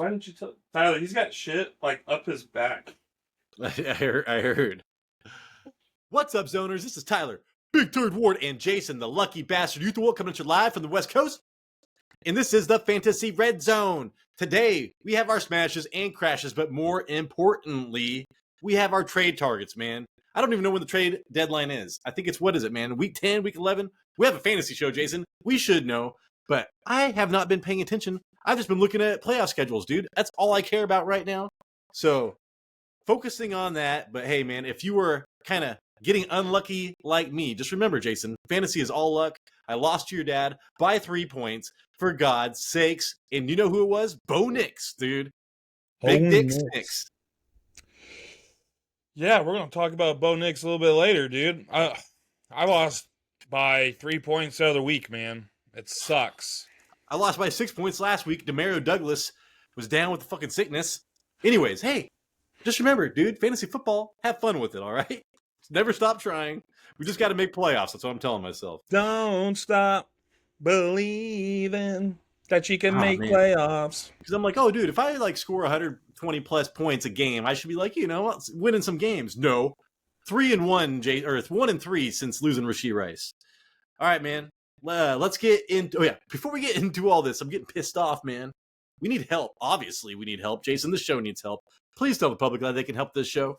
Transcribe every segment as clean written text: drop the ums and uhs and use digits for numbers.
Why didn't you tell Tyler? He's got shit like up his back. I heard. What's up, Zoners? This is Tyler, Big Third Ward, and Jason, the lucky bastard youth award, coming at you live from the West Coast. And this is the Fantasy Red Zone. Today, we have our smashes and crashes, but more importantly, we have our trade targets, man. I don't even know when the trade deadline is. I think it's, what is it, man? Week 10, week 11? We have a fantasy show, Jason. We should know, but I have not been paying attention. I've just been looking at playoff schedules, dude. That's all I care about right now. So, focusing on that, but hey, man, if you were kind of getting unlucky like me, just remember, Jason, fantasy is all luck. I lost to your dad by 3 points, for God's sakes. And you know who it was? Bo Nix, dude. Big Dick Nix. Yeah, we're going to talk about Bo Nix a little bit later, dude. I lost by 3 points the other week, man. It sucks. I lost by 6 points last week. Demario Douglas was down with the fucking sickness. Anyways, hey, just remember, dude, fantasy football, have fun with it, all right? Never stop trying. We just got to make playoffs. That's what I'm telling myself. Don't stop believing that you can make playoffs. Because I'm like, oh, dude, if I like score 120 plus points a game, I should be like, winning some games. No, 3-1, or 1-3 since losing Rashee Rice. All right, man. Let's get into. Oh yeah, before we get into all this, I'm getting pissed off, man. We need help. Obviously, we need help, Jason. This show needs help. Please tell the public that they can help this show.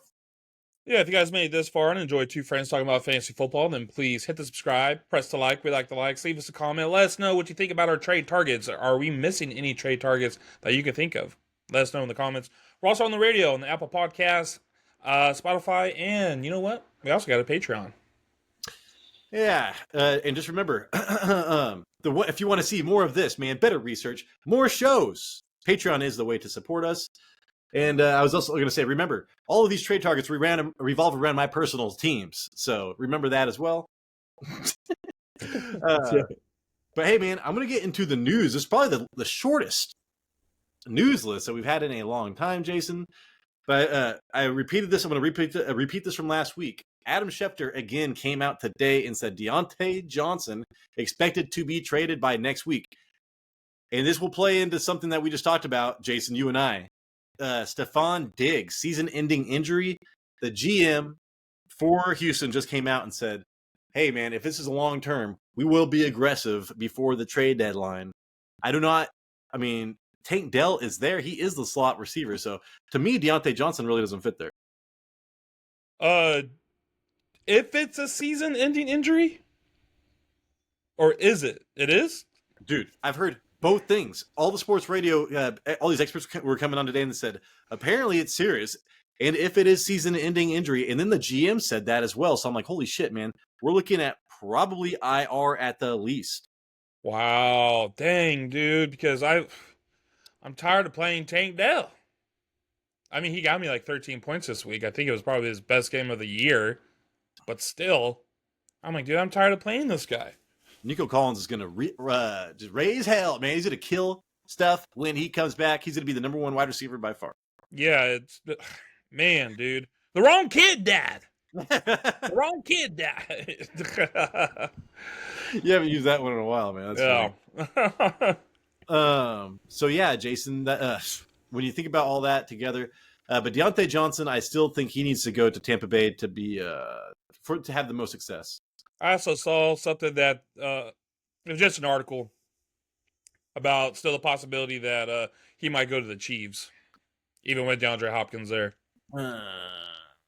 Yeah, if you guys made it this far and enjoyed two friends talking about fantasy football, then please hit the subscribe, press the like. We like the likes. Leave us a comment. Let us know what you think about our trade targets. Are we missing any trade targets that you can think of? Let us know in the comments. We're also on the radio, on the Apple Podcasts, Spotify, and you know what? We also got a Patreon. Yeah, and just remember, if you want to see more of this, man, better research, more shows, Patreon is the way to support us. And I was also going to say, remember, all of these trade targets revolve around my personal teams. So remember that as well. But hey, man, I'm going to get into the news. This is probably the shortest news list that we've had in a long time, Jason. But I repeated this. I'm going to repeat this from last week. Adam Schefter again came out today and said Diontae Johnson expected to be traded by next week. And this will play into something that we just talked about, Jason, you and I. Stephon Diggs, season-ending injury. The GM for Houston just came out and said, hey, man, if this is a long-term, we will be aggressive before the trade deadline. Tank Dell is there. He is the slot receiver. So, to me, Diontae Johnson really doesn't fit there. If it's a season-ending injury? Or is it? It is? Dude, I've heard both things. All the sports radio, all these experts were coming on today and said, apparently it's serious. And if it is season-ending injury, and then the GM said that as well. So I'm like, holy shit, man. We're looking at probably IR at the least. Wow. Dang, dude. Because I'm tired of playing Tank Dell. I mean, he got me like 13 points this week. I think it was probably his best game of the year. But still, I'm like, dude, I'm tired of playing this guy. Nico Collins is going to just raise hell, man. He's going to kill stuff when he comes back. He's going to be the number one wide receiver by far. Yeah, man, dude. The wrong kid died. The wrong kid died. You haven't used that one in a while, man. That's funny. So, yeah, Jason, when you think about all that together, but Diontae Johnson, I still think he needs to go to Tampa Bay to be to have the most success. I also saw something that it was just an article about still the possibility that he might go to the Chiefs, even with DeAndre Hopkins there. Well,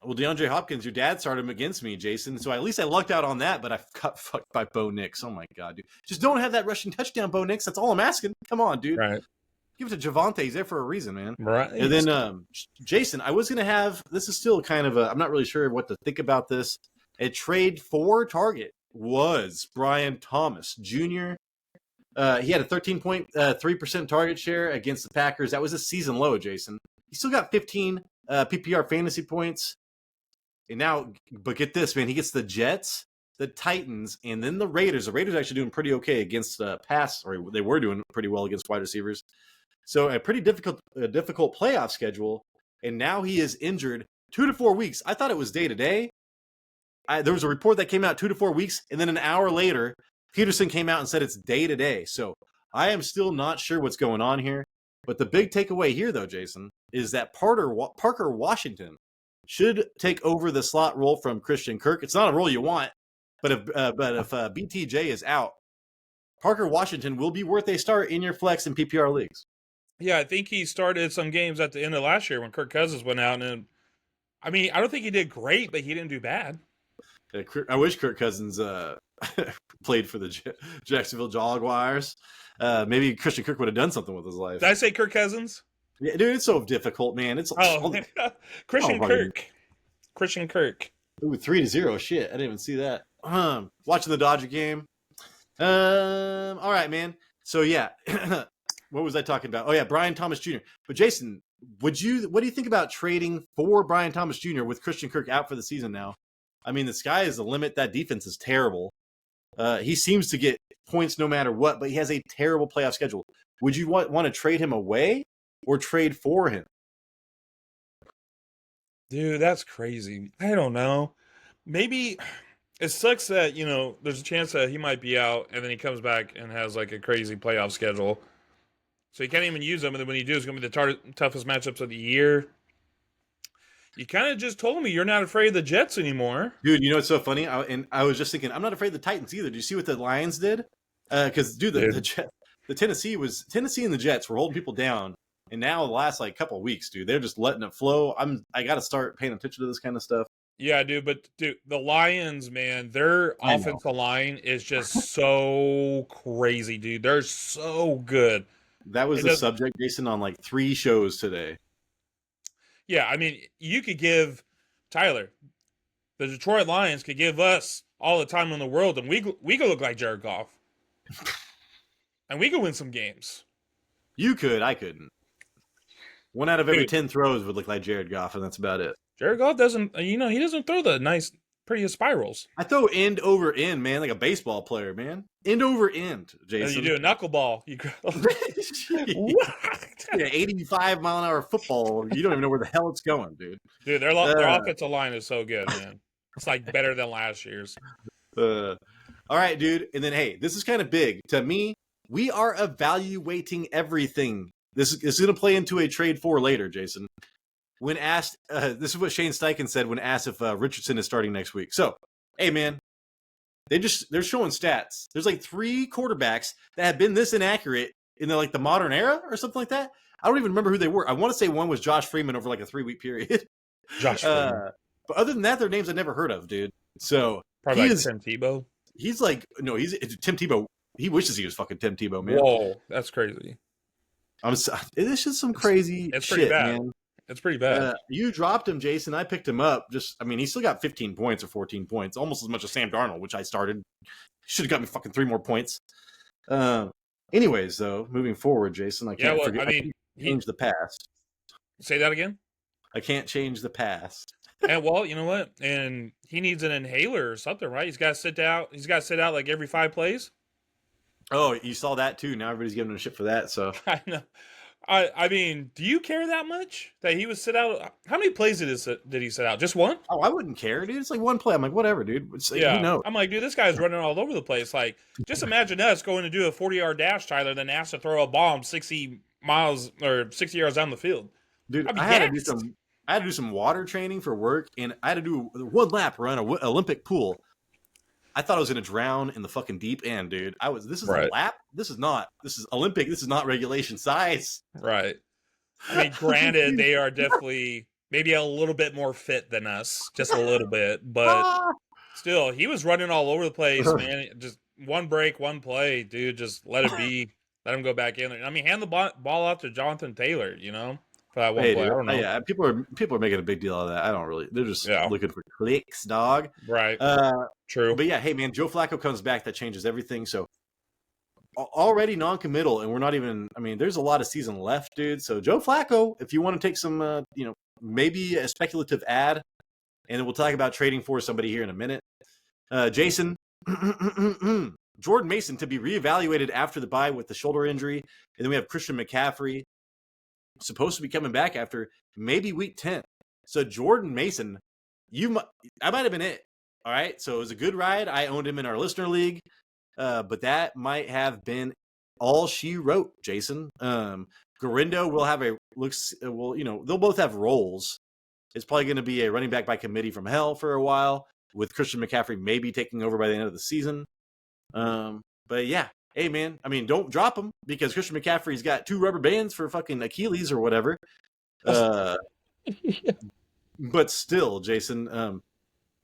DeAndre Hopkins, your dad started him against me, Jason. So at least I lucked out on that, but I got fucked by Bo Nix. Oh, my God, dude. Just don't have that rushing touchdown, Bo Nix. That's all I'm asking. Come on, dude. Right. Give it to Javonte. He's there for a reason, man. Right. And then, Jason, I was going to have – this is still kind of I'm not really sure what to think about this. A trade for target was Brian Thomas Jr. He had a 13.3% target share against the Packers. That was a season low, Jason. He still got 15 PPR fantasy points. And now, but get this, man, he gets the Jets, the Titans, and then the Raiders. The Raiders are actually doing pretty okay against pass, or they were doing pretty well against wide receivers. So a pretty difficult playoff schedule. And now he is injured 2 to 4 weeks. I thought it was day to day. There was a report that came out 2 to 4 weeks, and then an hour later, Peterson came out and said it's day to day. So I am still not sure what's going on here. But the big takeaway here, though, Jason, is that Parker Washington should take over the slot role from Christian Kirk. It's not a role you want, but if BTJ is out, Parker Washington will be worth a start in your flex and PPR leagues. Yeah, I think he started some games at the end of last year when Kirk Cousins went out, and I mean, I don't think he did great, but he didn't do bad. I wish Kirk Cousins played for the Jacksonville Jaguars. Maybe Christian Kirk would have done something with his life. Did I say Kirk Cousins? Yeah, dude, it's so difficult, man. It's Christian Kirk. Christian Kirk. Ooh, 3-0. Shit, I didn't even see that. Watching the Dodger game. All right, man. So yeah, what was I talking about? Oh yeah, Brian Thomas Jr. But Jason, what do you think about trading for Brian Thomas Jr. with Christian Kirk out for the season now? I mean, the sky is the limit. That defense is terrible. He seems to get points no matter what, but he has a terrible playoff schedule. Would you want to trade him away or trade for him? Dude, that's crazy. I don't know. Maybe it sucks that, there's a chance that he might be out and then he comes back and has like a crazy playoff schedule. So you can't even use him. And then when you do, it's going to be the toughest matchups of the year. You kind of just told me you're not afraid of the Jets anymore. Dude, you know what's so funny? I was just thinking, I'm not afraid of the Titans either. Do you see what the Lions did? Because, the Tennessee and the Jets were holding people down. And now the last couple of weeks, dude, they're just letting it flow. I got to start paying attention to this kind of stuff. Yeah, dude, but the Lions, man, their offensive line is just so crazy, dude. They're so good. That was the subject, Jason, on 3 shows today. Yeah, I mean, you could give Tyler, the Detroit Lions could give us all the time in the world, and we could look like Jared Goff, and we could win some games. You could, I couldn't. 1 out of every 10 throws would look like Jared Goff, and that's about it. Jared Goff doesn't, he doesn't throw the nice, pretty spirals. I throw end over end, man, like a baseball player, man. End over end, Jason. And you do a knuckleball. Yeah, 85-mile-an-hour football. You don't even know where the hell it's going, dude. Dude, their offensive line is so good, man. It's better than last year's. All right, dude. And then, hey, this is kind of big. To me, we are evaluating everything. This is going to play into a trade for later, Jason. When asked, this is what Shane Steichen said when asked if Richardson is starting next week. So, hey, man, they're showing stats. There's 3 quarterbacks that have been this inaccurate in the modern era or something like that. I don't even remember who they were. I want to say one was Josh Freeman over a 3-week period. Josh Freeman. But other than that, they're names I've never heard of, dude. So probably Tim Tebow. He's he's Tim Tebow. He wishes he was fucking Tim Tebow, man. Whoa, that's crazy. It's just some crazy it's shit, pretty bad. Man. It's pretty bad. You dropped him, Jason. I picked him up. He still got 15 points or 14 points, almost as much as Sam Darnold, which I started. Should have got me fucking 3 more points. Anyways, though, moving forward, Jason, I can't forget. I can't change the past. Say that again? I can't change the past. And well, you know what? And he needs an inhaler or something, right? He's got to sit out. He's got to sit out every 5 plays. Oh, you saw that too. Now everybody's giving him shit for that. So I know. I mean, do you care that much that he was sit out? How many plays did he sit out? Just 1? Oh, I wouldn't care, dude. It's 1 play. I'm whatever, dude. Yeah. Who knows? I'm dude, this guy's running all over the place. Just imagine us going to do a 40-yard dash, Tyler, then asked to throw a bomb 60 miles or 60 yards down the field. Dude, I had to do some water training for work, and I had to do 1 lap around an Olympic pool. I thought I was going to drown in the fucking deep end, dude. This is a lap? This is not. This is Olympic. This is not regulation size. Right. I mean, granted, they are definitely maybe a little bit more fit than us. Just a little bit. But still, he was running all over the place, man. Just 1 break, 1 play, dude. Just let it be. Let him go back in there. I mean, hand the ball off to Jonathan Taylor, for that 1 play. I don't know. Yeah, people are making a big deal out of that. I don't really. They're just looking for clicks, dog. Right. True. But yeah, hey man, Joe Flacco comes back. That changes everything. So already non-committal, and we're not even. I mean, there's a lot of season left, dude. So Joe Flacco, if you want to take some, maybe a speculative ad, and then we'll talk about trading for somebody here in a minute. Jason, Jordan Mason to be reevaluated after the bye with the shoulder injury, and then we have Christian McCaffrey supposed to be coming back after maybe week 10. So Jordan Mason, I might have been it. All right. So it was a good ride. I owned him in our listener league. But that might have been all she wrote, Jason. Garindo will have they'll both have roles. It's probably going to be a running back by committee from hell for a while, with Christian McCaffrey maybe taking over by the end of the season. But yeah, hey man, I mean, don't drop him because Christian McCaffrey's got 2 rubber bands for fucking Achilles or whatever. But still, Jason,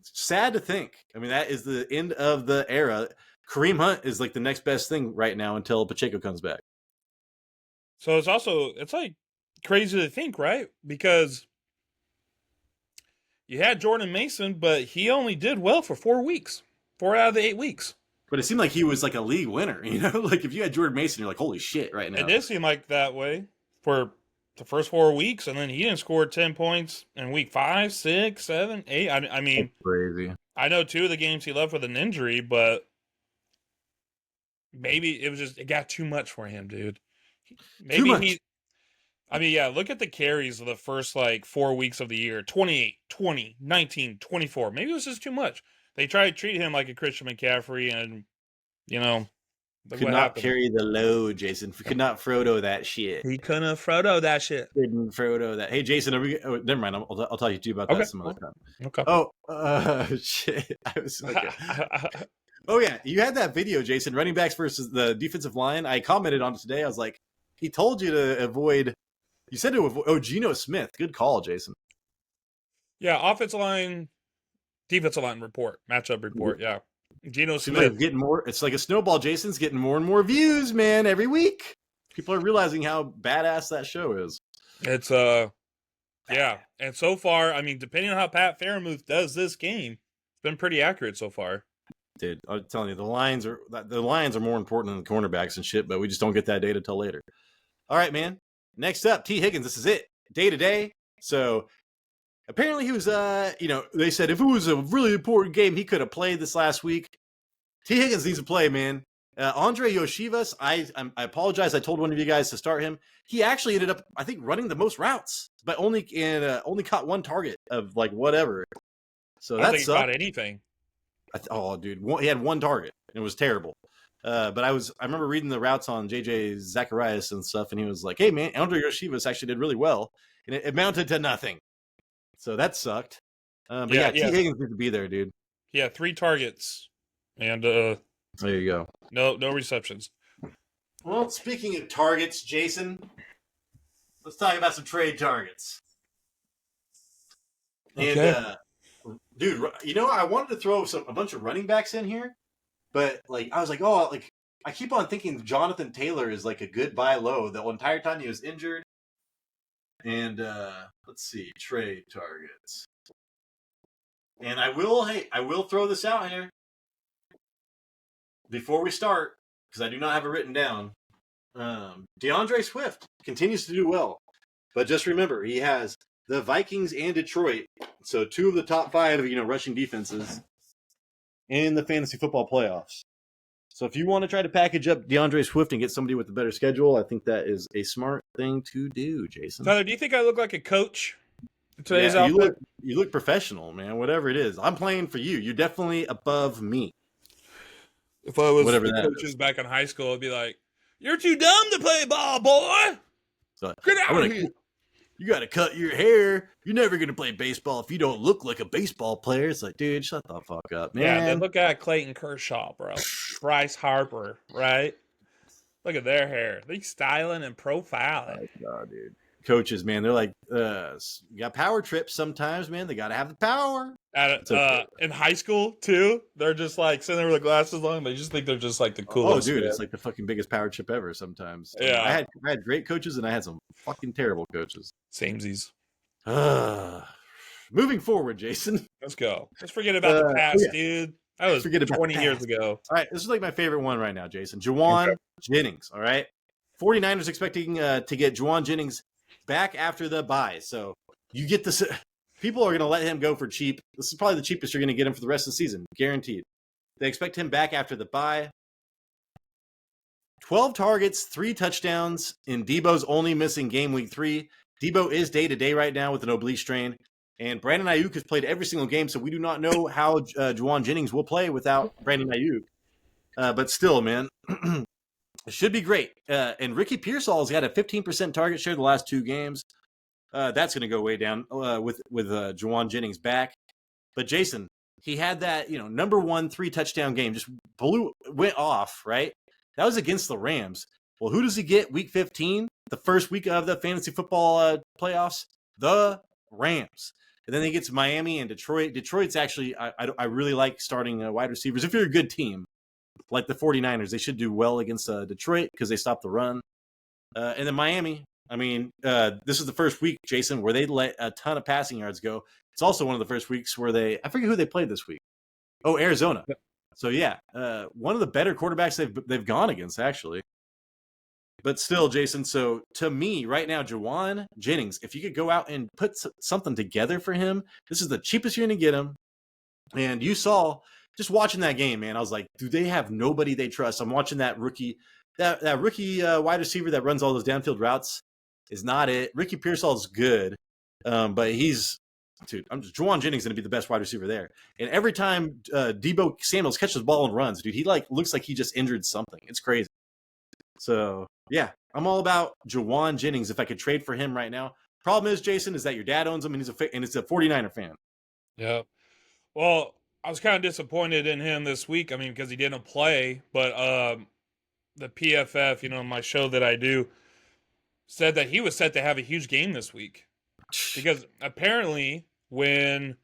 sad to think. I mean, that is the end of the era. Kareem Hunt is like the next best thing right now until Pacheco comes back. So it's like crazy to think, right? Because you had Jordan Mason, but he only did well for 4 weeks, 4 out of the 8 weeks. But it seemed like he was like a league winner, you know? Like if you had Jordan Mason, you're like, holy shit right now. It did seem like that way for the first 4 weeks, and then he didn't score 10 points in week 5, 6, 7, 8. I mean, that's crazy. I know 2 of the games he left with an injury, but maybe it got too much for him, dude. Maybe too much. Look at the carries of the first 4 weeks of the year. 28, 20, 19, 24. Maybe it was just too much. They tried to treat him like a Christian McCaffrey, and could not happened. Carry the load, Jason. Could not Frodo that shit. He couldn't Frodo that shit. Couldn't Frodo that. Hey, Jason, never mind. I'll talk to you about that some other time. Okay. Oh, shit. I was okay. Oh yeah, you had that video, Jason. Running backs versus the defensive line. I commented on it today. I was like, he told you to avoid. You said to avoid. Oh, Geno Smith. Good call, Jason. Yeah, offensive line, defensive line report, matchup report. Yeah, Geno Smith like getting more. It's like a snowball. Jason's getting more and more views, man, every week. People are realizing how badass that show is. It's yeah, and so far, I mean, depending on how Pat Freiermuth does this game, it's been pretty accurate so far. Dude, I'm telling you, the Lions are more important than the cornerbacks and shit, but we just don't get that data till later. All right, man. Next up, T. Higgins. This is it. Day to day. So apparently he was, they said if it was a really important game, he could have played this last week. T. Higgins needs to play, man. Andre Yoshivas, I apologize. I told one of you guys to start him. He actually ended up, I think, running the most routes, but only caught 1 target of whatever. So I don't think he caught anything. Dude, he had 1 target. It was terrible. But I remember reading the routes on JJ Zacharias and stuff, and he was like, hey, man, Andre Yoshivas actually did really well. And it amounted to nothing. So that sucked. But T. Higgins needs to be there, dude. Yeah, 3 targets. And there you go. No receptions. Well, speaking of targets, Jason, let's talk about some trade targets. Okay. And, dude, I wanted to throw a bunch of running backs in here. But I was like, I keep on thinking Jonathan Taylor is a good buy low the entire time he was injured. And let's see, trade targets. And I will throw this out here before we start because I do not have it written down. DeAndre Swift continues to do well, but just remember he has the Vikings and Detroit, so 2 of the top 5 rushing defenses in the fantasy football playoffs. So if you want to try to package up DeAndre Swift and get somebody with a better schedule, I think that is a smart thing to do, Jason. Tyler, do you think I look like a coach in today's outfit? You look professional, man, whatever it is. I'm playing for you. You're definitely above me. If I was the coaches back in high school, I'd be like, you're too dumb to play ball, boy. So, get out of here. You got to cut your hair. You're never going to play baseball if you don't look like a baseball player. It's like, dude, shut the fuck up, man. Yeah, then look at Clayton Kershaw, bro. Bryce Harper, right? Look at their hair. They styling and profiling. Oh, dude. Coaches, man, they're like, you got power trips sometimes, man. They got to have the power. In high school, too, they're just sitting there with the glasses on. They just think they're just the coolest. Oh, dude, it's like the fucking biggest power trip ever sometimes. Yeah. I had great coaches, and I had some fucking terrible coaches. Samesies. Moving forward, Jason. Let's go. Let's forget about the past, dude. That was 20 years ago. All right, this is my favorite one right now, Jason. Jauan Jennings, all right? 49ers expecting to get Jauan Jennings back after the bye. So you get this. People are going to let him go for cheap. This is probably the cheapest you're going to get him for the rest of the season, guaranteed. They expect him back after the bye. 12 targets, 3 touchdowns, and Debo's only missing game week 3. Debo is day-to-day right now with an oblique strain. And Brandon Ayuk has played every single game, so we do not know how Jauan Jennings will play without Brandon Ayuk. But still, man, It should be great. And Ricky Pearsall's got a 15% target share the last 2 games. That's going to go way down with Jauan Jennings back. But Jason, he had that number 1 3-touchdown game, just went off, right? That was against the Rams. Well, who does he get week 15, the first week of the fantasy football playoffs? The Rams. And then he gets Miami and Detroit. Detroit's actually, I really like starting wide receivers. If you're a good team, like the 49ers, they should do well against Detroit because they stop the run. And then Miami, I mean, this is the first week, Jason, where they let a ton of passing yards go. It's also one of the first weeks where I forget who they played this week. Oh, Arizona. So yeah, one of the better quarterbacks they've gone against, actually. But still, Jason, so to me right now, Jauan Jennings, if you could go out and put something together for him, this is the cheapest you're going to get him. And you saw, just watching that game, man, I was like, do they have nobody they trust? I'm watching that rookie, that rookie wide receiver that runs all those downfield routes is not it. Ricky Pearsall's good, but Jauan Jennings is going to be the best wide receiver there. And every time Deebo Samuels catches the ball and runs, dude, he looks like he just injured something. It's crazy. So yeah, I'm all about Jauan Jennings if I could trade for him right now. Problem is, Jason, is that your dad owns him and it's a 49er fan. Yeah. Well, I was kind of disappointed in him this week. I mean, because he didn't play, but the PFF, my show that I do, said that he was set to have a huge game this week. Because apparently when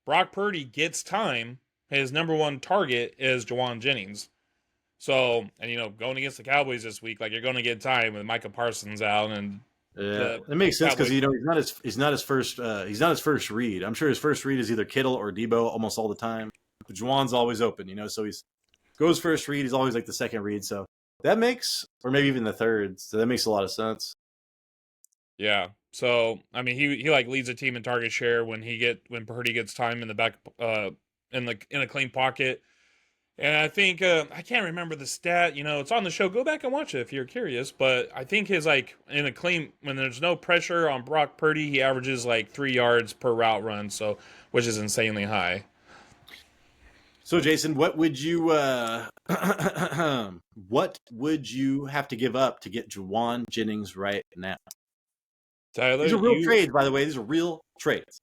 Brock Purdy gets time, his number 1 target is Jauan Jennings. So, and going against the Cowboys this week, like, you're going to get time with Micah Parsons out, and yeah, it makes sense because he's not his first read. I'm sure his first read is either Kittle or Deebo almost all the time. But Juwan's always open, so he's goes first read. He's always like the second read. So that makes, or maybe even the third. So that makes a lot of sense. Yeah. So I mean, he like leads the team in target share when Purdy gets time in the back in a clean pocket. And I think I can't remember the stat. It's on the show. Go back and watch it if you're curious. But I think his in a clean, when there's no pressure on Brock Purdy, he averages like 3 yards per route run, so which is insanely high. So Jason, what would you have to give up to get Jauan Jennings right now? Tyler, these are real trades, by the way. These are real trades.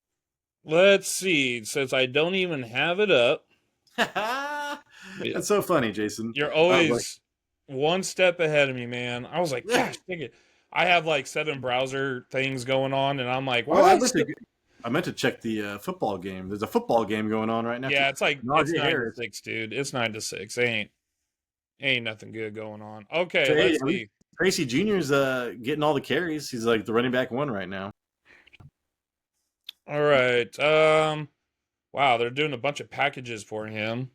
Let's see. Since I don't even have it up. That's so funny, Jason. You're always one step ahead of me, man. I was like, gosh, dang it. I have like 7 browser things going on, and I'm like, I meant to check the football game. There's a football game going on right now. Yeah, it's like it's 9-6, dude. It's 9-6. Ain't nothing good going on. Okay, so, let's see. Tracy Jr.'s getting all the carries. He's like the running back 1 right now. All right. Wow, they're doing a bunch of packages for him.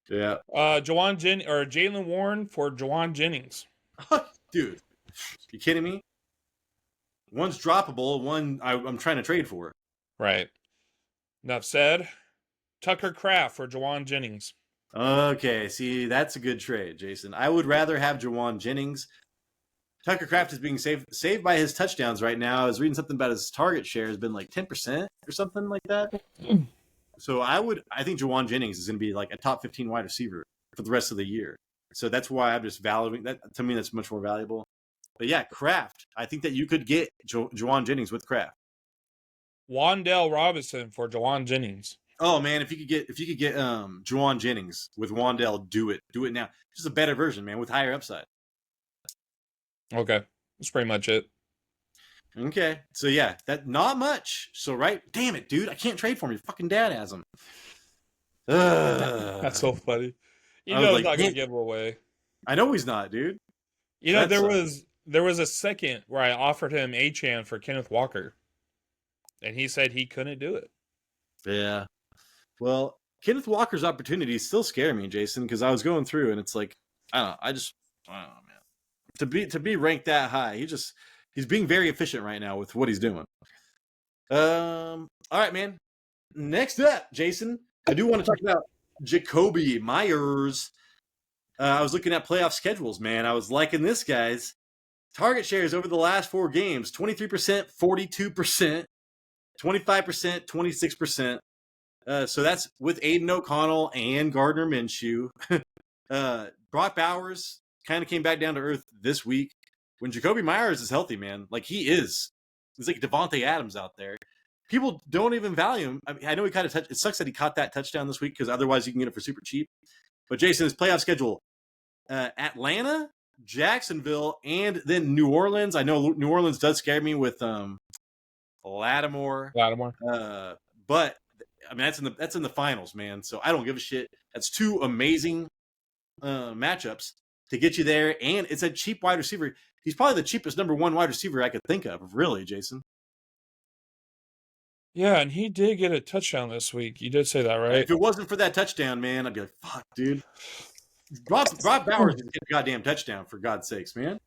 Yeah. Jaylen Warren for Jauan Jennings. Dude, you kidding me? One's droppable, one I'm trying to trade for. Right. Enough said. Tucker Kraft for Jauan Jennings. Okay, see, that's a good trade, Jason. I would rather have Jauan Jennings. Tucker Kraft is being saved by his touchdowns right now. I was reading something about his target share has been like 10% or something like that. So I think Jauan Jennings is going to be like a top 15 wide receiver for the rest of the year. So that's why I'm just valuing that. To me, that's much more valuable. But yeah, Kraft. I think that you could get Jauan Jennings with Kraft. Wan'Dale Robinson for Jauan Jennings. Oh man, if you could get Jauan Jennings with Wan'Dale, do it now. Just a better version, man, with higher upside. Okay, that's pretty much it. Okay, so yeah, that not much. So right, damn it, dude, I can't trade for him. Your fucking dad has him. That's so funny. He's not gonna give him away. I know he's not, dude. There was a second where I offered him Achane for Kenneth Walker, and he said he couldn't do it. Yeah. Well, Kenneth Walker's opportunities still scare me, Jason, because I was going through and it's like, I don't know, man. To be ranked that high, he's being very efficient right now with what he's doing. All right, man. Next up, Jason, I do want to talk about Jakoby Meyers. I was looking at playoff schedules, man. I was liking this guy's target shares over the last 4 games: 23%, 42%, 25%, 26%. So that's with Aiden O'Connell and Gardner Minshew. Brock Bowers kind of came back down to earth this week. When Jakoby Meyers is healthy, man, like he's like Devontae Adams out there. People don't even value him. I mean, I know he kind of touched. It sucks that he caught that touchdown this week because otherwise you can get it for super cheap. But Jason, his playoff schedule: Atlanta, Jacksonville, and then New Orleans. I know New Orleans does scare me with Lattimore. But I mean that's in the finals, man. So I don't give a shit. That's two amazing matchups to get you there, and it's a cheap wide receiver. He's probably the cheapest number one wide receiver I could think of, really, Jason. Yeah, and he did get a touchdown this week. You did say that, right? If it wasn't for that touchdown, man, I'd be like, fuck, dude. Rob Bowers didn't get a goddamn touchdown, for God's sakes, man.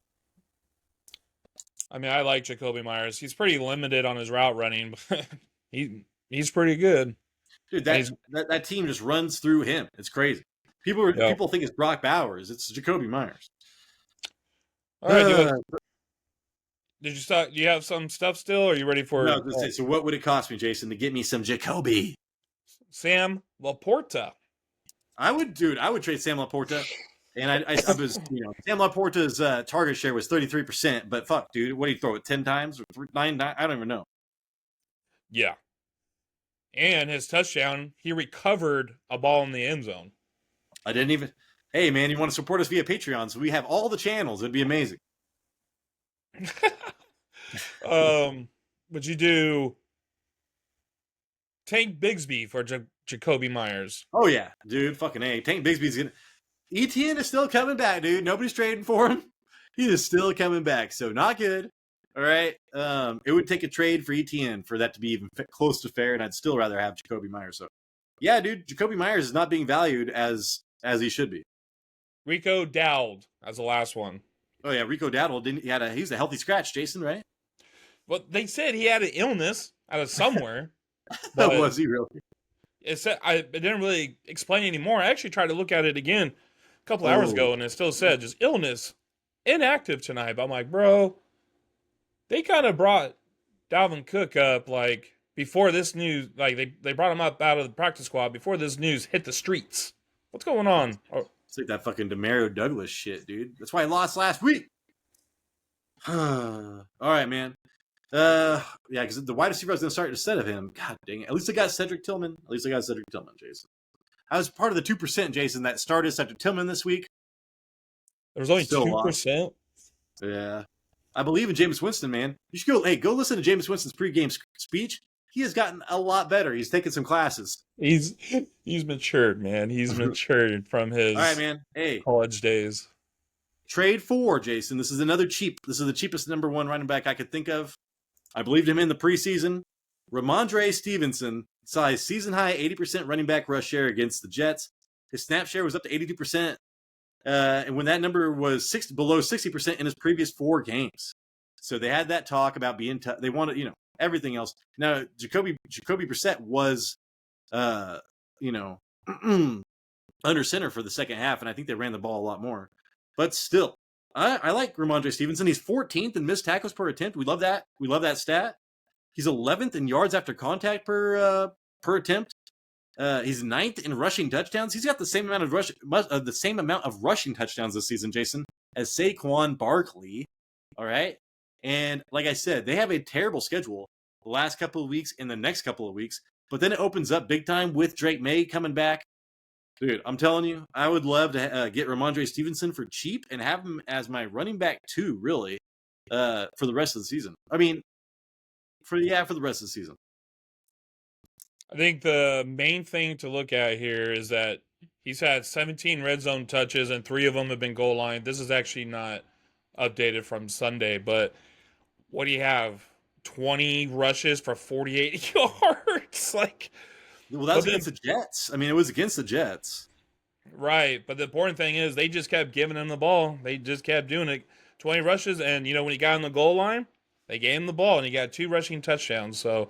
I mean, I like Jakoby Meyers. He's pretty limited on his route running, but he's pretty good. Dude, that team just runs through him. It's crazy. People think it's Brock Bowers. It's Jakoby Meyers. All right, did you start? Do you have some stuff still? Or are you ready for? No, so what would it cost me, Jason, to get me some Jakoby? Sam Laporta. I would trade Sam Laporta, and I was, Sam Laporta's target share was 33%. But fuck, dude, what do you throw it 10 times or 9? I don't even know. Yeah, and his touchdown, he recovered a ball in the end zone. I didn't even. Hey, man, you want to support us via Patreon? So we have all the channels. It'd be amazing. Would you do Tank Bigsby for Jakoby Meyers? Oh yeah, dude, fucking A. Tank Bigsby's gonna. ETN is still coming back, dude. Nobody's trading for him. He is still coming back, so not good. All right. It would take a trade for ETN for that to be even close to fair, and I'd still rather have Jakoby Meyers. So, yeah, dude, Jakoby Meyers is not being valued as he should be. Rico Dowd as the last one. Oh yeah, Rico Dowd he's a healthy scratch, Jason, right? Well, they said he had an illness out of somewhere. Was he really? It didn't really explain anymore. I actually tried to look at it again a couple hours ago, and it still said just illness, inactive tonight. But I'm like, bro, they kind of brought Dalvin Cook up like before this news. Like they brought him up out of the practice squad before this news hit the streets. What's going on? It's like that fucking Demario Douglas shit, dude. That's why I lost last week. All right, man. Yeah, because the wide receiver I was going to start instead of him. God dang it. At least I got Cedric Tillman. Jason. I was part of the 2%, Jason, that started Cedric Tillman this week. There was only 2%? Yeah. I believe in Jameis Winston, man. You should go listen to Jameis Winston's pregame speech. He has gotten a lot better. He's taken some classes. He's matured, man. He's matured from his all right, man. Hey, college days. Trade 4, Jason. This is the cheapest number one running back I could think of. I believed him in the preseason. Rhamondre Stevenson saw his season high 80% running back rush share against the Jets. His snap share was up to 82%. And when that number was below 60% in his previous 4 games. So they had that talk about being tough. They wanted, everything else. Now, Jacoby Brissett was, under center for the second half, and I think they ran the ball a lot more. But still, I like Rhamondre Stevenson. He's 14th in missed tackles per attempt. We love that. We love that stat. He's 11th in yards after contact per attempt. He's 9th in rushing touchdowns. He's got the same amount of rushing touchdowns this season, Jason, as Saquon Barkley. All right. And like I said, they have a terrible schedule the last couple of weeks and the next couple of weeks, but then it opens up big time with Drake May coming back. Dude, I'm telling you, I would love to get Rhamondre Stevenson for cheap and have him as my running back 2, really, for the rest of the season. I mean, for the rest of the season. I think the main thing to look at here is that he's had 17 red zone touches and 3 of them have been goal line. This is actually not updated from Sunday, but what do you have? 20 rushes for 48 yards? Well, that was against the Jets. I mean, it was against the Jets. Right, but the important thing is they just kept giving him the ball. They just kept doing it. 20 rushes, and, when he got on the goal line, they gave him the ball, and he got 2 rushing touchdowns. So,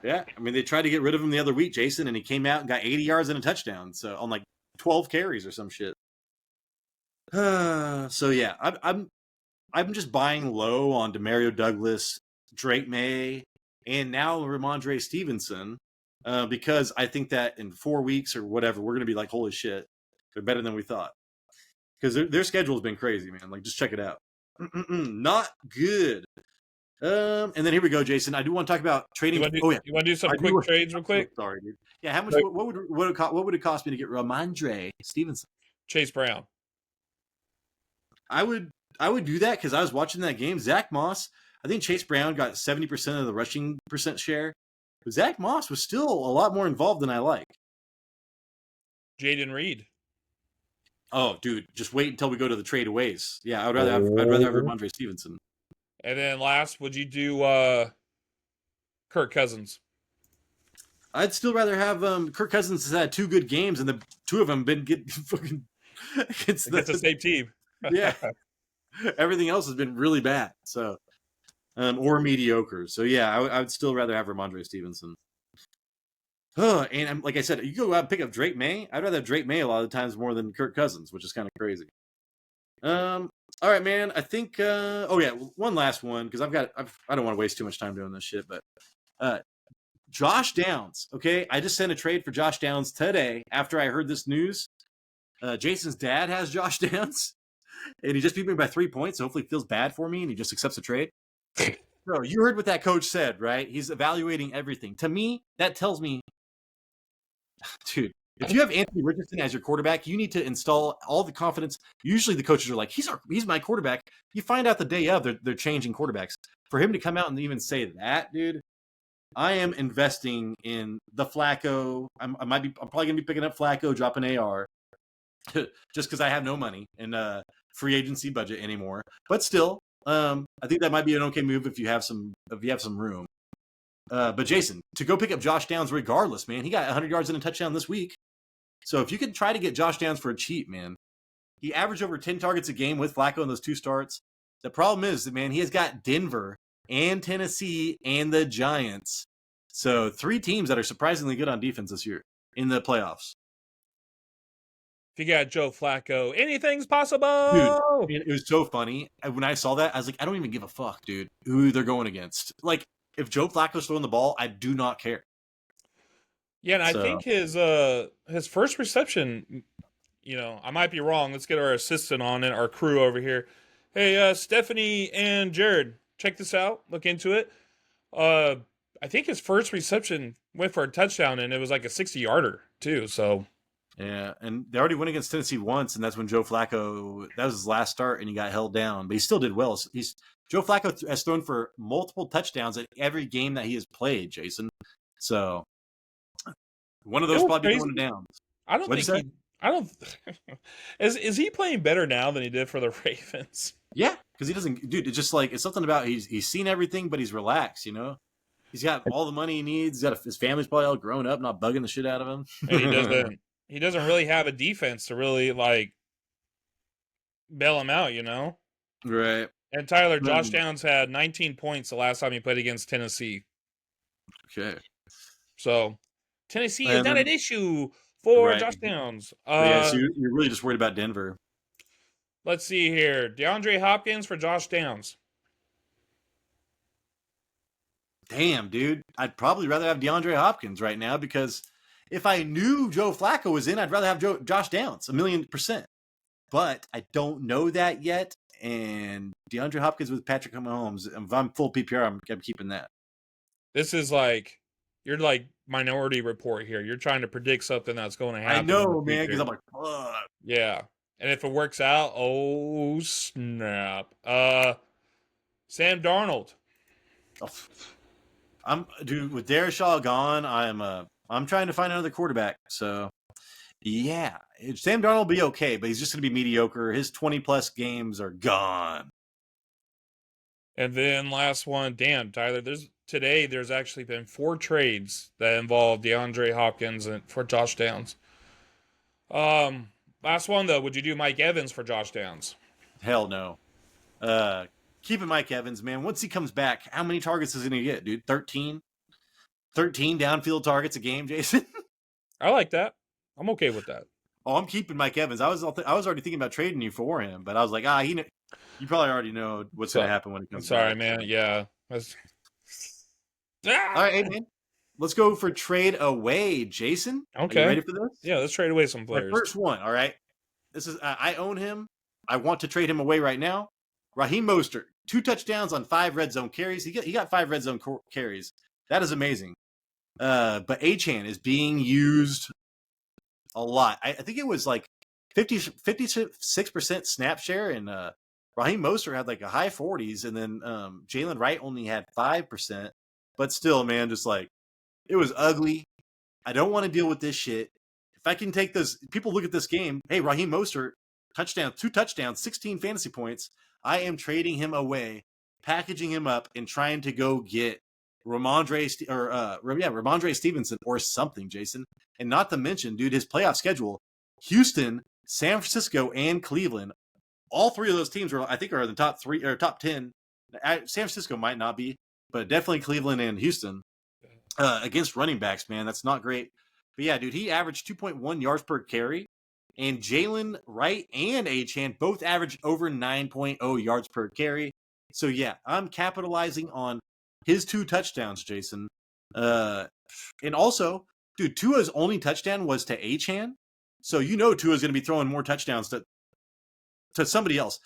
yeah, I mean, they tried to get rid of him the other week, Jason, and he came out and got 80 yards and a touchdown. So on 12 carries or some shit. So yeah, I'm just buying low on Demario Douglas, Drake May, and now Rhamondre Stevenson, because I think that in 4 weeks or whatever, we're going to be like, holy shit, they're better than we thought. because their schedule's been crazy, man. Like, just check it out. Not good. And then here we go, Jason. I do want to talk about trading. You want to do some quick trades real quick? Sorry, dude. Yeah, how much? Like, What would it cost me to get Rhamondre Stevenson? Chase Brown. I would do that because I was watching that game. Zach Moss. I think Chase Brown got 70% of the rushing percent share. But Zach Moss was still a lot more involved than I like. Jayden Reed. Oh, dude, just wait until we go to the tradeaways. Yeah, I'd rather have Rhamondre Stevenson. And then last, would you do Kirk Cousins? I'd still rather have Kirk Cousins has had 2 good games, and the 2 of them been getting fucking It's the same team. Yeah, everything else has been really bad. So, or mediocre. So yeah, I would still rather have Rhamondre Stevenson. And like I said, you go out and pick up Drake May. I'd rather have Drake May a lot of the times more than Kirk Cousins, which is kind of crazy. All right, man. I think. Oh yeah, one last one because I don't want to waste too much time doing this shit. But Josh Downs. Okay, I just sent a trade for Josh Downs today after I heard this news. Jason's dad has Josh Downs, and he just beat me by 3 points. So hopefully, he feels bad for me, and he just accepts the trade. Bro, you heard what that coach said, right? He's evaluating everything. To me, that tells me, dude, if you have Anthony Richardson as your quarterback, you need to install all the confidence. Usually the coaches are like, he's my quarterback. You find out the day of they're changing quarterbacks. For him to come out and even say that, dude, I am investing in the Flacco. I'm probably gonna be picking up Flacco, dropping AR, just because I have no money in free agency budget anymore. But still, I think that might be an okay move if you have some room. But Jason, to go pick up Josh Downs regardless, man, he got 100 yards and a touchdown this week. So if you could try to get Josh Downs for a cheap, man, he averaged over 10 targets a game with Flacco in those 2 starts. The problem is that, man, he has got Denver and Tennessee and the Giants. So 3 teams that are surprisingly good on defense this year in the playoffs. If you got Joe Flacco, anything's possible. Dude, it was so funny. When I saw that, I was like, I don't even give a fuck, dude, who they're going against. Like, if Joe Flacco's throwing the ball, I do not care. Yeah, and I think his first reception, I might be wrong. Let's get our assistant on it, our crew over here. Hey, Stephanie and Jared, check this out. Look into it. I think his first reception went for a touchdown, and it was like a 60-yarder, too. So, yeah, and they already went against Tennessee once, and that's when Joe Flacco, that was his last start, and he got held down. But he still did well. Joe Flacco has thrown for multiple touchdowns at every game that he has played, Jason. So, one of those probably going down. I don't think is he playing better now than he did for the Ravens? Yeah, because he doesn't, dude. It's just like it's something about he's seen everything, but he's relaxed. He's got all the money he needs. His family's probably all grown up, not bugging the shit out of him. And he doesn't really have a defense to really like bail him out, Right. And Tyler, Josh Downs had 19 points the last time he played against Tennessee. Okay. So Tennessee is not an issue for Josh Downs. So you're really just worried about Denver. Let's see here. DeAndre Hopkins for Josh Downs. Damn, dude. I'd probably rather have DeAndre Hopkins right now because if I knew Joe Flacco was in, I'd rather have Josh Downs 1,000,000%. But I don't know that yet. And DeAndre Hopkins with Patrick Mahomes, if I'm full PPR, I'm keeping that. This is you're like Minority Report here. You're trying to predict something that's going to happen. I know, man, because I'm like, fuck. Yeah. And if it works out, oh, snap. Sam Darnold. Oh, dude, with Darrisaw gone, I'm trying to find another quarterback. So, yeah, Sam Darnold will be okay, but he's just going to be mediocre. His 20-plus games are gone. And then last one, damn, Tyler, there's actually been 4 trades that involve DeAndre Hopkins and for Josh Downs. Last one, though, would you do Mike Evans for Josh Downs? Hell no. Keeping Mike Evans, man. Once he comes back, how many targets is he going to get, dude? 13? 13 downfield targets a game, Jason? I like that. I'm okay with that. Oh, I'm keeping Mike Evans. I was already thinking about trading you for him, but I was like, you probably already know what's going to happen when it comes back. Sorry, man. Yeah. All right, hey, man. Let's go for trade away, Jason. Okay. Are you ready for this? Yeah, let's trade away some players. My first one, all right. This is I own him. I want to trade him away right now. Raheem Mostert, 2 touchdowns on 5 red zone carries. He got 5 red zone carries. That is amazing. But Achane is being used a lot. I think it was like 56% snap share, and Raheem Mostert had like a high 40s, and then Jalen Wright only had 5%. But still, man, just like it was ugly. I don't want to deal with this shit. If I can take this, people look at this game. Hey, Raheem Mostert, touchdown, 2 touchdowns, 16 fantasy points. I am trading him away, packaging him up, and trying to go get Rhamondre Stevenson or something, Jason. And not to mention, dude, his playoff schedule: Houston, San Francisco, and Cleveland. All 3 of those teams are in the top 3 or top 10. San Francisco might not be, but definitely Cleveland and Houston against running backs. Man, that's not great. But yeah, dude, he averaged 2.1 yards per carry. And Jalen Wright and Achane both averaged over 9.0 yards per carry. So yeah, I'm capitalizing on his 2 touchdowns, Jason. And also, dude, Tua's only touchdown was to Achane. So Tua's going to be throwing more touchdowns to somebody else.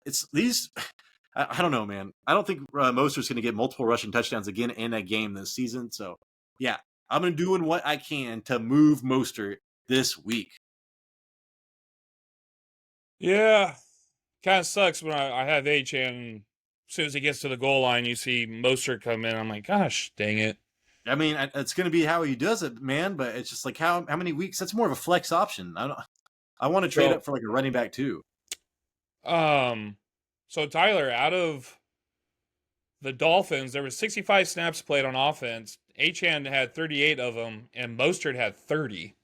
It's these. I don't know, man. I don't think Mostert's going to get multiple rushing touchdowns again in a game this season. So yeah, I'm going to doing what I can to move Mostert this week. Yeah, kind of sucks when I have Achane. As soon as he gets to the goal line, you see Mostert come in. I'm like, gosh, dang it. I mean, it's going to be how he does it, man. But it's just like how many weeks? That's more of a flex option. I want to trade up for like a running back too. So Tyler, out of the Dolphins, there was 65 snaps played on offense. Achane had 38 of them, and Mostert had 30.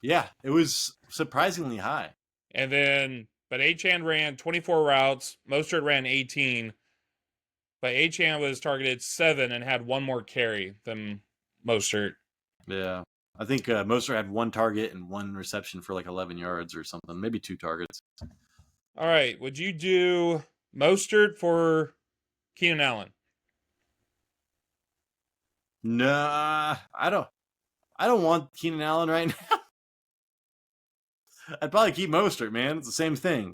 Yeah, it was surprisingly high. And then, but Achane ran 24 routes. Mostert ran 18. But Achane was targeted 7 and had 1 more carry than Mostert. Yeah. I think Mostert had 1 target and 1 reception for like 11 yards or something. Maybe 2 targets. All right. Would you do Mostert for Keenan Allen? Nah, I don't want Keenan Allen right now. I'd probably keep Mostert, man. It's the same thing.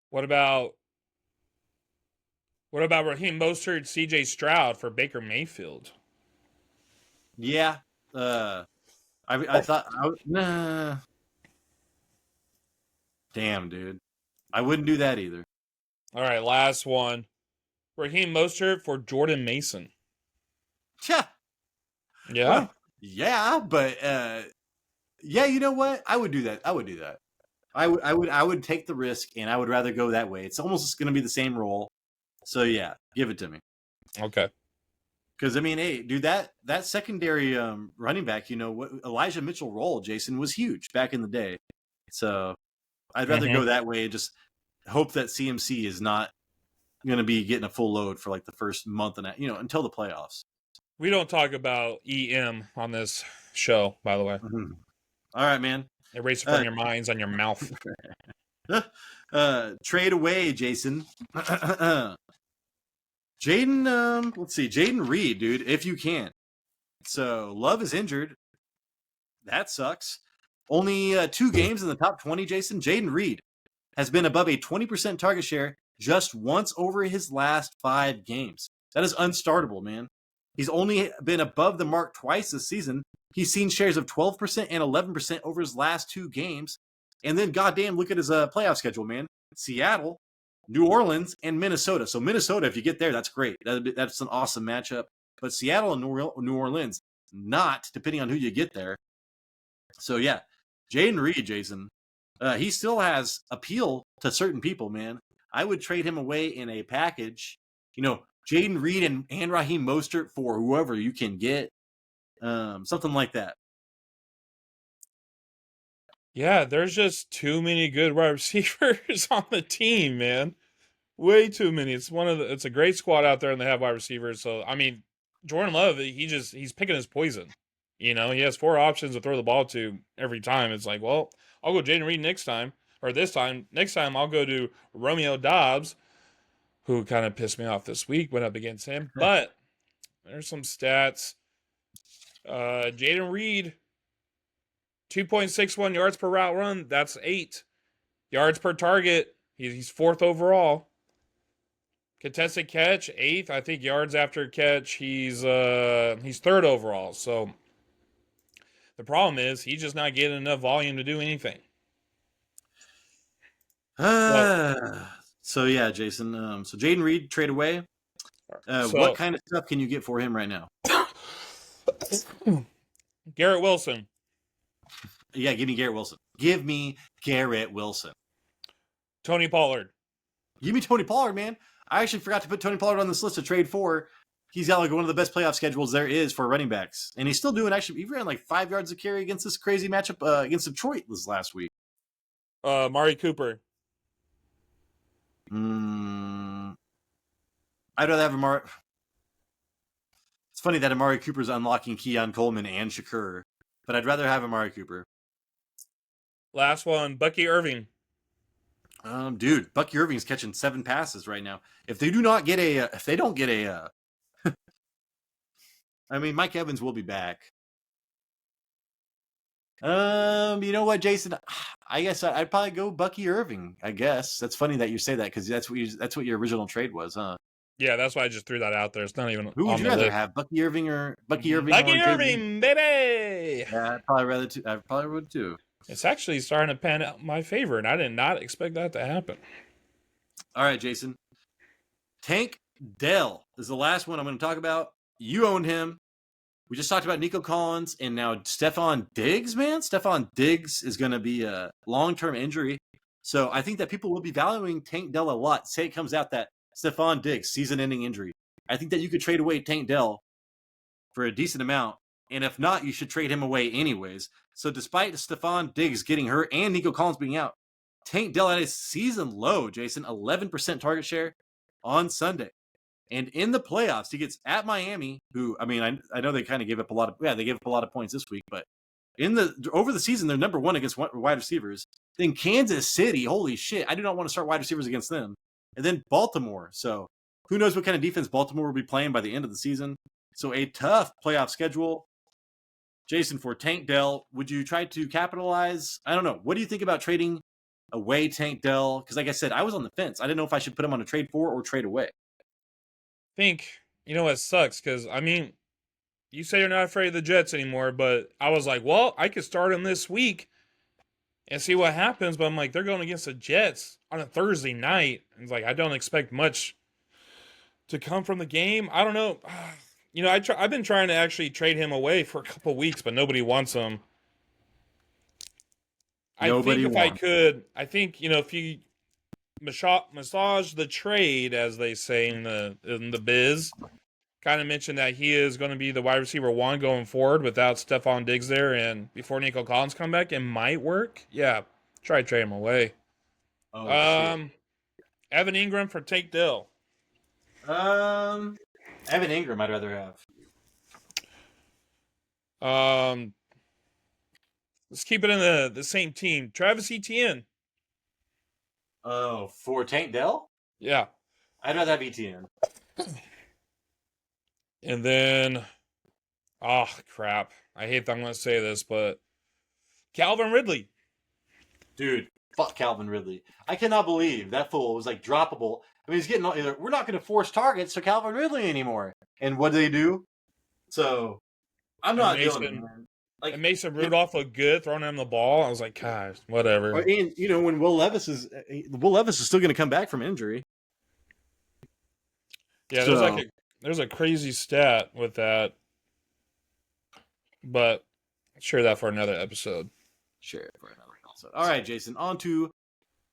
What about Raheem Mostert, CJ Stroud for Baker Mayfield? Yeah. I thought nah. Damn, dude. I wouldn't do that either. All right, last one. Raheem Mostert for Jordan Mason. Yeah. Yeah. Well, yeah, but yeah, you know what? I would do that. I would take the risk, and I would rather go that way. It's almost going to be the same role. So yeah, give it to me. Okay. Because I mean, hey, dude, that secondary running back, what Elijah Mitchell role, Jason, was huge back in the day. So I'd rather go that way and just hope that CMC is not going to be getting a full load for like the first month and until the playoffs. We don't talk about EM on this show, by the way. Mm-hmm. All right, man. Erase it from your minds on your mouth. Trade away, Jason. Jayden Reed, dude, if you can. So Love is injured. That sucks. Only 2 games in the top 20, Jason. Jayden Reed has been above a 20% target share just once over his last 5 games. That is unstartable, man. He's only been above the mark twice this season. He's seen shares of 12% and 11% over his last 2 games. And then, goddamn, look at his playoff schedule, man. Seattle, New Orleans, and Minnesota. So Minnesota, if you get there, that's great. That's an awesome matchup. But Seattle and New Orleans, not, depending on who you get there. So, yeah, Jayden Reed, Jason, he still has appeal to certain people, man. I would trade him away in a package. Jayden Reed and Raheem Mostert for whoever you can get. Something like that. Yeah, there's just too many good wide receivers on the team, man. Way too many. It's a great squad out there, and they have wide receivers. So I mean, Jordan Love, he's picking his poison. He has 4 options to throw the ball to every time. It's like, well, I'll go Jayden Reed next time, or this time. Next time I'll go to Romeo Dobbs, who kind of pissed me off this week. Went up against him, but there's some stats. Jayden Reed 2.61 yards per route run. That's 8 yards per target. He's 4th overall. Contested catch, 8th. I think yards after catch, he's 3rd overall. So the problem is he's just not getting enough volume to do anything. So yeah, Jason. So Jayden Reed trade away. What kind of stuff can you get for him right now? Garrett Wilson. Yeah, give me Garrett Wilson. Give me Garrett Wilson. Tony Pollard. Give me Tony Pollard, man. I actually forgot to put Tony Pollard on this list to trade for. He's got like one of the best playoff schedules there is for running backs. And he's still doing he ran like 5 yards a carry against this crazy matchup against Detroit this last week. Mari Cooper. I'd rather have Amari. It's funny that Amari Cooper's unlocking Keon Coleman and Shakur, but I'd rather have Amari Cooper. Last one, Bucky Irving. Dude, Bucky Irving's catching 7 passes right now. If they don't get a, I mean, Mike Evans will be back. You know what, Jason? I guess I'd probably go Bucky Irving. I guess that's funny that you say that because that's what your original trade was, huh? Yeah, that's why I just threw that out there. It's not even. Who would you rather have, Bucky Irving or Bucky Irving? Bucky Irving, baby. Yeah, I probably would too. It's actually starting to pan out my favor, and I did not expect that to happen. All right, Jason. Tank Dell is the last one I'm going to talk about. You owned him. We just talked about Nico Collins, and now Stephon Diggs, man. Stephon Diggs is going to be a long-term injury. So I think that people will be valuing Tank Dell a lot. Say it comes out that Stephon Diggs, season-ending injury. I think that you could trade away Tank Dell for a decent amount. And if not, you should trade him away anyways. So despite Stephon Diggs getting hurt and Nico Collins being out, Tank Dell had his season low, Jason, 11% target share on Sunday. And in the playoffs, he gets at Miami, who, I mean, I know they kind of gave up a lot of points this week, but over the season, they're number 1 against wide receivers. Then Kansas City, holy shit, I do not want to start wide receivers against them. And then Baltimore. So who knows what kind of defense Baltimore will be playing by the end of the season. So a tough playoff schedule. Jason, for Tank Dell, would you try to capitalize? I don't know. What do you think about trading away Tank Dell? Because like I said, I was on the fence. I didn't know if I should put him on a trade for or trade away. Think, it sucks because, I mean, you say you're not afraid of the Jets anymore, but I was like, well, I could start him this week and see what happens. But I'm like, they're going against the Jets on a Thursday night. And it's like, I don't expect much to come from the game. I don't know. I've been trying to actually trade him away for a couple of weeks, but nobody wants him. I think if you massage the trade, as they say in the biz, kind of mentioned that he is going to be the wide receiver 1 going forward without Stephon Diggs there, and before Nico Collins come back, it might work. Yeah, try to trade him away. Evan Ingram for Tank Dell. Evan Ingram, I'd rather have. Let's keep it in the same team. Travis Etienne. Oh, for Tank Dell? Yeah. I'd rather have Etienne. And then, crap. I hate that I'm going to say this, but Calvin Ridley. Dude, fuck Calvin Ridley. I cannot believe that fool was like droppable. I mean, he's getting, we're not going to force targets to Calvin Ridley anymore. And what do they do? So, I'm not dealing with him. Like, and Mason Rudolph looked good throwing him the ball. I was like, gosh, whatever. And when Will Levis is still going to come back from injury. Yeah, there's a crazy stat with that, but share that for another episode. All right, Jason, on to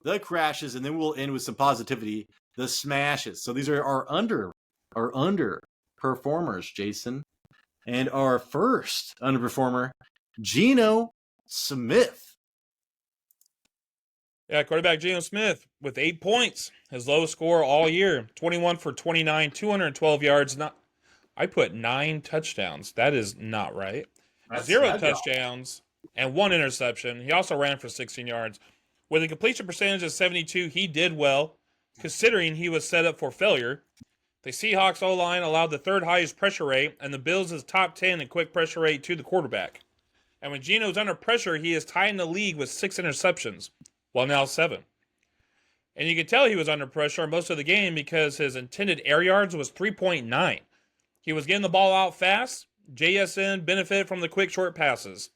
the crashes, and then we'll end with some positivity. The smashes. So these are our underperformers, Jason. And our first underperformer, Geno Smith. Yeah, quarterback Geno Smith with 8 points. His lowest score all year. 21 for 29, 212 yards. I put 9 touchdowns. That is not right. 0 touchdowns and 1 interception. He also ran for 16 yards. With a completion percentage of 72, he did well, considering he was set up for failure. The Seahawks O-line allowed the 3rd highest pressure rate, and the Bills is top 10 in quick pressure rate to the quarterback. And when Geno's under pressure, he is tied in the league with 6 interceptions. Well, now 7. And you can tell he was under pressure most of the game because his intended air yards was 3.9. He was getting the ball out fast. JSN benefited from the quick short passes.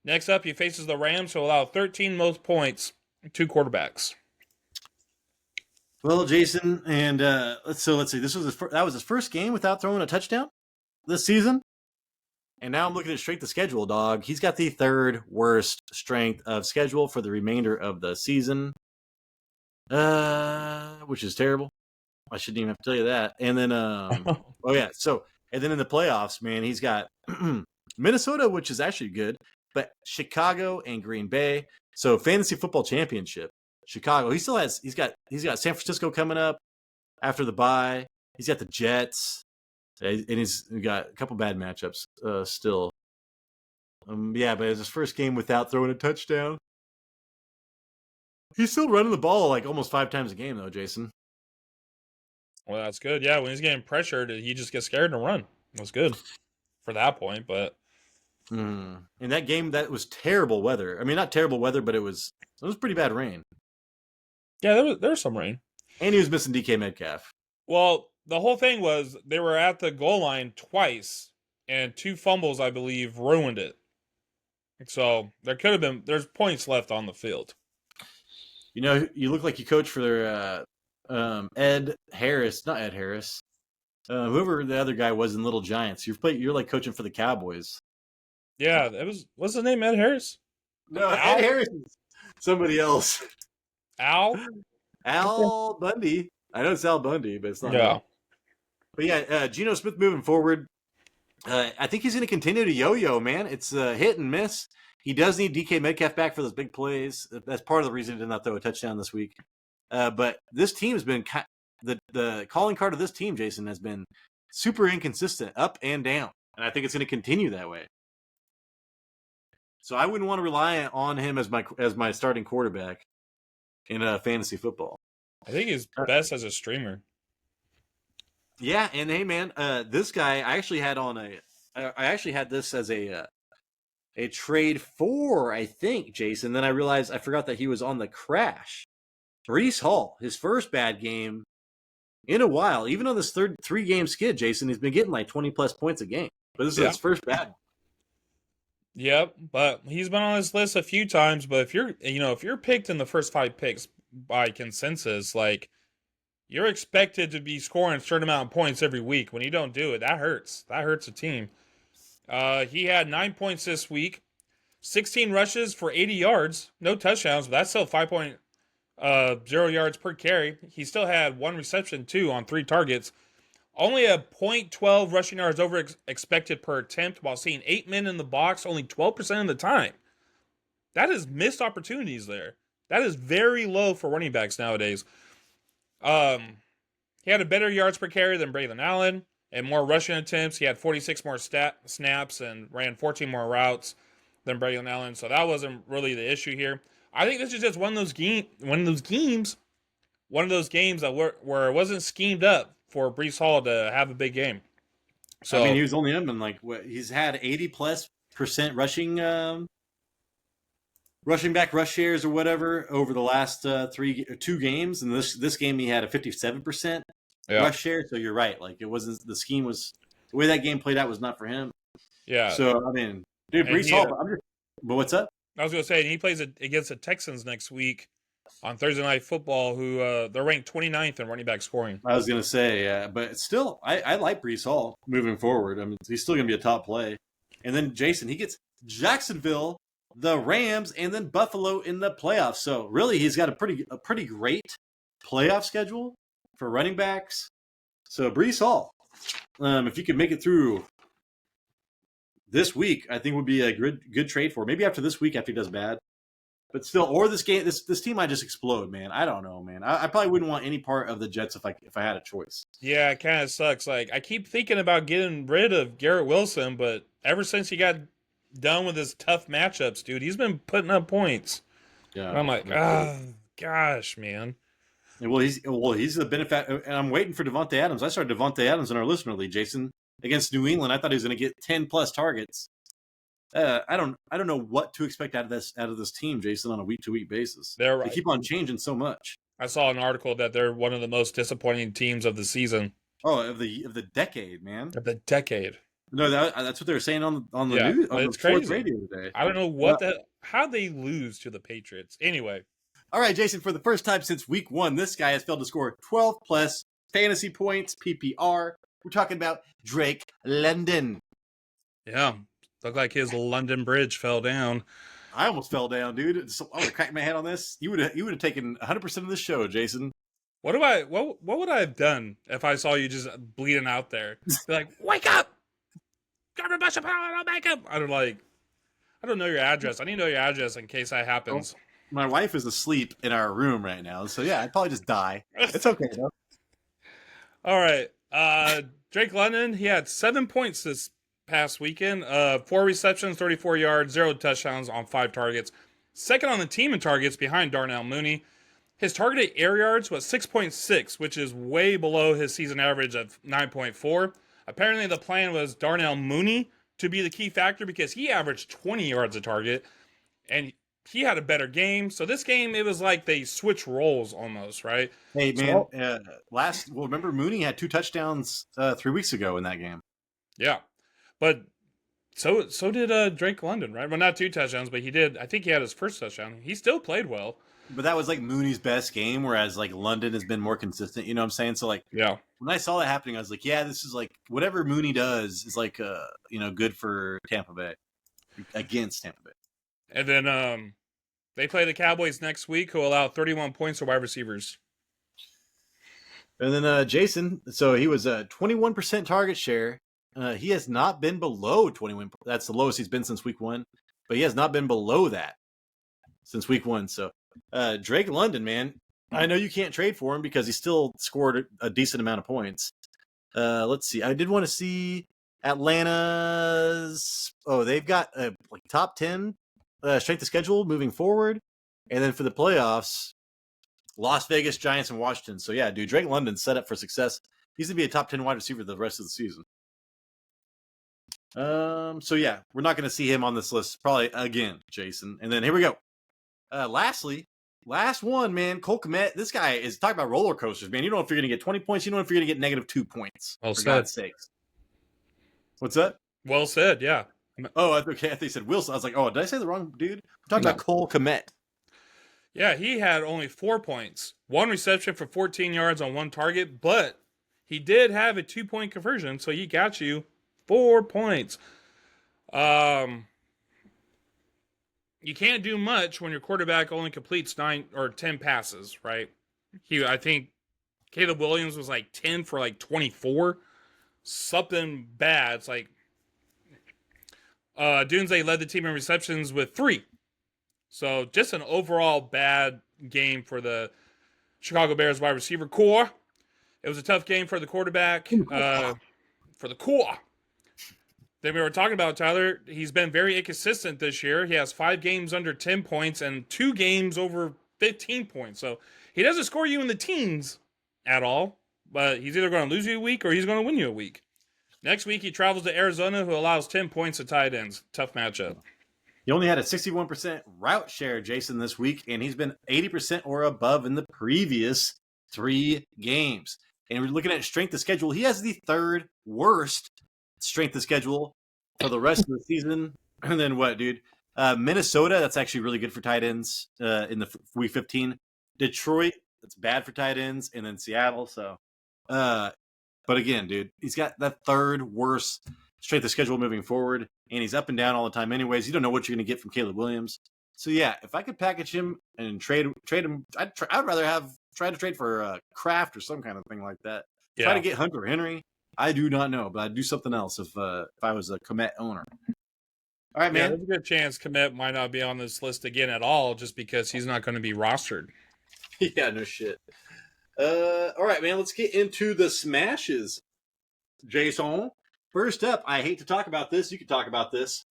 Next up, he faces the Rams, who allow 13 most points to quarterbacks. Well, Jason, and let's see. That was his first game without throwing a touchdown this season. And now I'm looking at straight the schedule, dog. He's got the 3rd worst strength of schedule for the remainder of the season, which is terrible. I shouldn't even have to tell you that. And then, and then in the playoffs, man, he's got Minnesota, which is actually good, but Chicago and Green Bay. So fantasy football championship, Chicago. He's got San Francisco coming up after the bye. He's got the Jets, and he's got a couple bad matchups still. But it's his first game without throwing a touchdown. He's still running the ball like almost 5 times a game, though, Jason. Well, that's good. Yeah, when he's getting pressured, he just gets scared and run. That's good for that point, but in that game, that was terrible weather. I mean, not terrible weather, but it was pretty bad rain. Yeah, there was some rain. And he was missing DK Metcalf. Well, the whole thing was they were at the goal line twice, and 2 fumbles, I believe, ruined it. So there's points left on the field. You know, you look like you coach for their Ed Harris, not Ed Harris. Whoever the other guy was in Little Giants. You're like coaching for the Cowboys. Yeah, what's the name, Ed Harris? No, Ed Harris is somebody else. Al Bundy. I know it's Al Bundy, but it's not. Yeah. Him. But yeah, Geno Smith moving forward. I think he's going to continue to yo-yo, man. It's hit and miss. He does need DK Metcalf back for those big plays. That's part of the reason he did not throw a touchdown this week. But this team has been the calling card of this team, Jason, has been super inconsistent, up and down, and I think it's going to continue that way. So I wouldn't want to rely on him as my starting quarterback in fantasy football. I think he's best as a streamer. Yeah, and hey, man, this guy I actually had this as a trade for, I think, Jason. Then I realized I forgot that he was on the crash. Breece Hall, his first bad game in a while. Even on this 3-game skid, Jason, he's been getting like 20-plus points a game. But this is his first bad one. Yep, but he's been on this list a few times. But if you're picked in the first 5 picks by consensus, like you're expected to be scoring a certain amount of points every week. When you don't do it, that hurts. That hurts a team. He had 9 points this week, 16 rushes for 80 yards, no touchdowns, but that's still 5.0 yards per carry. He still had 1 reception too on 3 targets. Only a .12 rushing yards over expected per attempt while seeing 8 men in the box only 12% of the time. That is missed opportunities there. That is very low for running backs nowadays. He had a better yards per carry than Braylon Allen and more rushing attempts. He had 46 more snaps and ran 14 more routes than Braylon Allen. So that wasn't really the issue here. I think this is just one of those games that where it wasn't schemed up for Breece Hall to have a big game. So I mean, he was only in like he's had 80+% rushing back rush shares or whatever over the last 2 games, and this game he had a 57% rush share. So you're right, like it wasn't the scheme was the way that game played out was not for him. Yeah. So I mean, dude, Breece Hall. But what's up? I was gonna say he plays against the Texans next week on Thursday Night Football, who they're ranked 29th in running back scoring. I was gonna say, but still, I like Breece Hall moving forward. I mean, he's still gonna be a top play. And then Jason, he gets Jacksonville, the Rams, and then Buffalo in the playoffs. So really, he's got a pretty great playoff schedule for running backs. So Breece Hall, if you could make it through this week, I think would be a good trade for. Maybe after this week, after he does bad, but still, or this game, this team might just explode, man. I don't know, man. I probably wouldn't want any part of the Jets if I had a choice. Yeah, it kind of sucks. Like I keep thinking about getting rid of Garrett Wilson, but ever since he got done with his tough matchups, dude, he's been putting up points. Yeah, and I'm like, gosh, man. Well, he's the benefit, and I'm waiting for Devontae Adams. I started Devontae Adams in our listener league, Jason, against New England. I thought he was going to get 10+ targets. I don't know what to expect out of this team, Jason, on a week to week basis. They're They right. keep on changing so much. I saw an article that they're one of the most disappointing teams of the season Oh, of the decade, man. of the decade. No, that's what they were saying on the Yeah, news on the it's sports crazy. radio today. I don't know how they lose to the Patriots. Anyway, All right, Jason. For the first time since week 1, this guy has failed to score 12 plus fantasy points PPR. We're talking about Drake London. yeah, looked like his London Bridge fell down. I almost fell down, dude. So I would have cracked my head on this. You would have taken 100% of this show, Jason. What would I have done if I saw you just bleeding out there? Be like, wake up! Grab a bunch of power, I'll make him. I don't know your address. I need to know your address in case that happens. Well, my wife is asleep in our room right now, so yeah, I'd probably just die. It's okay though. All right. Drake London, he had 7 points this past weekend. 4 receptions, 34 yards, 0 touchdowns on 5 targets. Second on the team in targets behind Darnell Mooney. His targeted air yards was 6.6, which is way below his season average of 9.4. Apparently, the plan was Darnell Mooney to be the key factor because he averaged 20 yards a target, and he had a better game. So this game, it was like they switched roles almost, right? Hey man, remember Mooney had 2 touchdowns 3 weeks ago in that game. Yeah, but so did Drake London, right? Well, not 2 touchdowns, but he did. I think he had his first touchdown. He still played well. But that was like Mooney's best game, whereas like London has been more consistent. You know what I'm saying? So like, yeah, when I saw that happening, I was like, yeah, this is like whatever Mooney does is like good for Tampa Bay against Tampa Bay. And then they play the Cowboys next week, who allow 31 points to wide receivers. And then Jason, so he was a 21% target share. He has not been below 21. That's the lowest he's been since week 1, but he has not been below that since week 1. So Drake London, man, I know you can't trade for him because he still scored a decent amount of points. Let's see. I did want to see Atlanta's. Oh, they've got like top 10 strength of schedule moving forward, and then for the playoffs, Las Vegas, Giants, and Washington. So yeah, dude, Drake London's set up for success. He's gonna be a top 10 wide receiver the rest of the season. So yeah, we're not gonna see him on this list probably again, Jason. And then here we go. Lastly, last one, man, Cole Kmet. This guy is talking about roller coasters, man. You don't know if you're going to get 20 points. You don't know if you're going to get negative 2 points. Well for said. God's sakes. What's that? Well said, yeah. Oh, okay. I think you said Wilson. I was like, oh, did I say the wrong dude? We're talking about Cole Kmet. Yeah, he had only 4 points. 1 reception for 14 yards on 1 target, but he did have a 2-point conversion, so he got you 4 points. You can't do much when your quarterback only completes 9 or 10 passes, right? I think Caleb Williams was like 10 for like 24. Something bad. It's like Dunze led the team in receptions with 3. So just an overall bad game for the Chicago Bears wide receiver core. It was a tough game for the quarterback. For the core. Then we were talking about Tyler. He's been very inconsistent this year. He has 5 games under 10 points and 2 games over 15 points. So he doesn't score you in the teens at all. But he's either going to lose you a week or he's going to win you a week. Next week he travels to Arizona, who allows 10 points to tight ends. Tough matchup. He only had a 61% route share, Jason, this week, and he's been 80% or above in the previous 3 games. And we're looking at strength of schedule. He has the 3rd worst strength of schedule for the rest of the season. And then what, dude? Minnesota, that's actually really good for tight ends in the week 15. Detroit, that's bad for tight ends. And then Seattle. So, but again, dude, he's got that 3rd worst strength of schedule moving forward. And he's up and down all the time anyways. You don't know what you're going to get from Caleb Williams. So, yeah, if I could package him and trade him, I'd rather try to trade for Kraft or some kind of thing like that. Yeah. Try to get Hunter Henry. I do not know, but I'd do something else if I was a Kmet owner. All right, man. Yeah, there's a good chance Kmet might not be on this list again at all just because he's not going to be rostered. Yeah, no shit. All right, man, let's get into the smashes. Jason, first up, I hate to talk about this. You can talk about this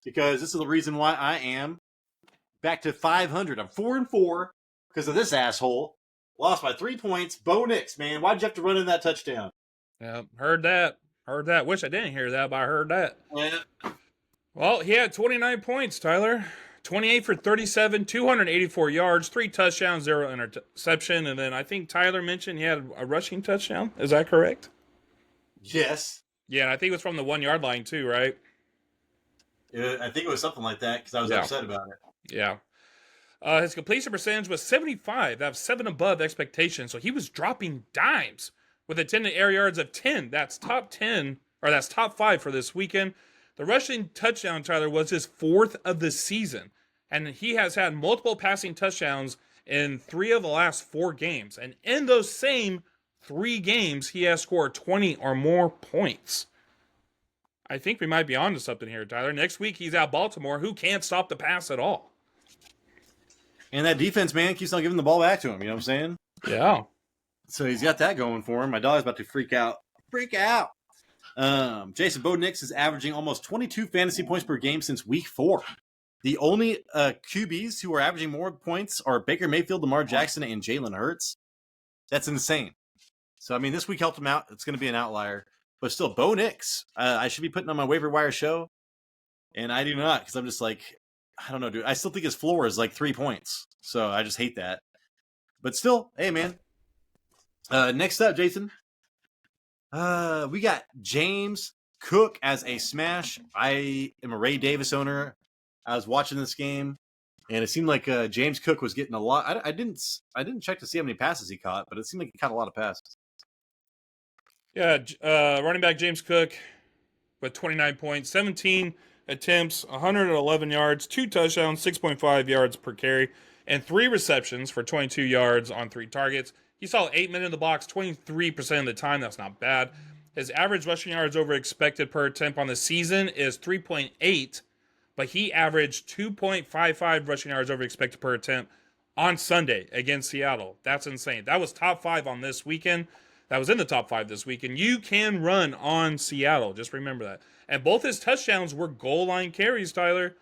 because this is the reason why I am back to 500. I'm 4-4 because of this asshole. Lost by 3 points. Bo Nix, man. Why'd you have to run in that touchdown? Yeah, heard that. Wish I didn't hear that, but I heard that. Yeah. Well, he had 29 points, Tyler. 28 for 37, 284 yards, 3 touchdowns, 0 interception. And then I think Tyler mentioned he had a rushing touchdown. Is that correct? Yes. Yeah, and I think it was from the 1 yard line, too, right? I think it was something like that because I was upset about it. Yeah. His completion percentage was 75. That was 7 above expectation. So he was dropping dimes with attended air yards of 10. That's top 10, or that's top 5 for this weekend. The rushing touchdown, Tyler, was his 4th of the season. And he has had multiple passing touchdowns in 3 of the last 4 games. And in those same 3 games, he has scored 20 or more points. I think we might be onto something here, Tyler. Next week, he's at Baltimore, who can't stop the pass at all. And that defense, man, keeps on giving the ball back to him. You know what I'm saying? Yeah. So he's got that going for him. My dog's about to freak out. Freak out. Jason, Bo Nix is averaging almost 22 fantasy points per game since week 4. The only QBs who are averaging more points are Baker Mayfield, Lamar Jackson, and Jalen Hurts. That's insane. So, I mean, this week helped him out. It's going to be an outlier. But still, Bo Nix, I should be putting on my waiver wire show. And I do not, because I'm just like, I don't know, dude. I still think his floor is like 3 points. So I just hate that. But still, hey, man. Next up, Jason. We got James Cook as a smash. I am a Ray Davis owner. I was watching this game, and it seemed like James Cook was getting a lot. I didn't check to see how many passes he caught, but it seemed like he caught a lot of passes. Yeah, running back James Cook with 29 points, 17 attempts, 111 yards, 2 touchdowns, 6.5 yards per carry, and 3 receptions for 22 yards on 3 targets. He saw 8 men in the box 23% of the time. That's not bad. His average rushing yards over expected per attempt on the season is 3.8, but he averaged 2.55 rushing yards over expected per attempt on Sunday against Seattle. That's insane. That was top 5 on this weekend. That was in the top 5 this week. And you can run on Seattle. Just remember that. And both his touchdowns were goal line carries, Tyler.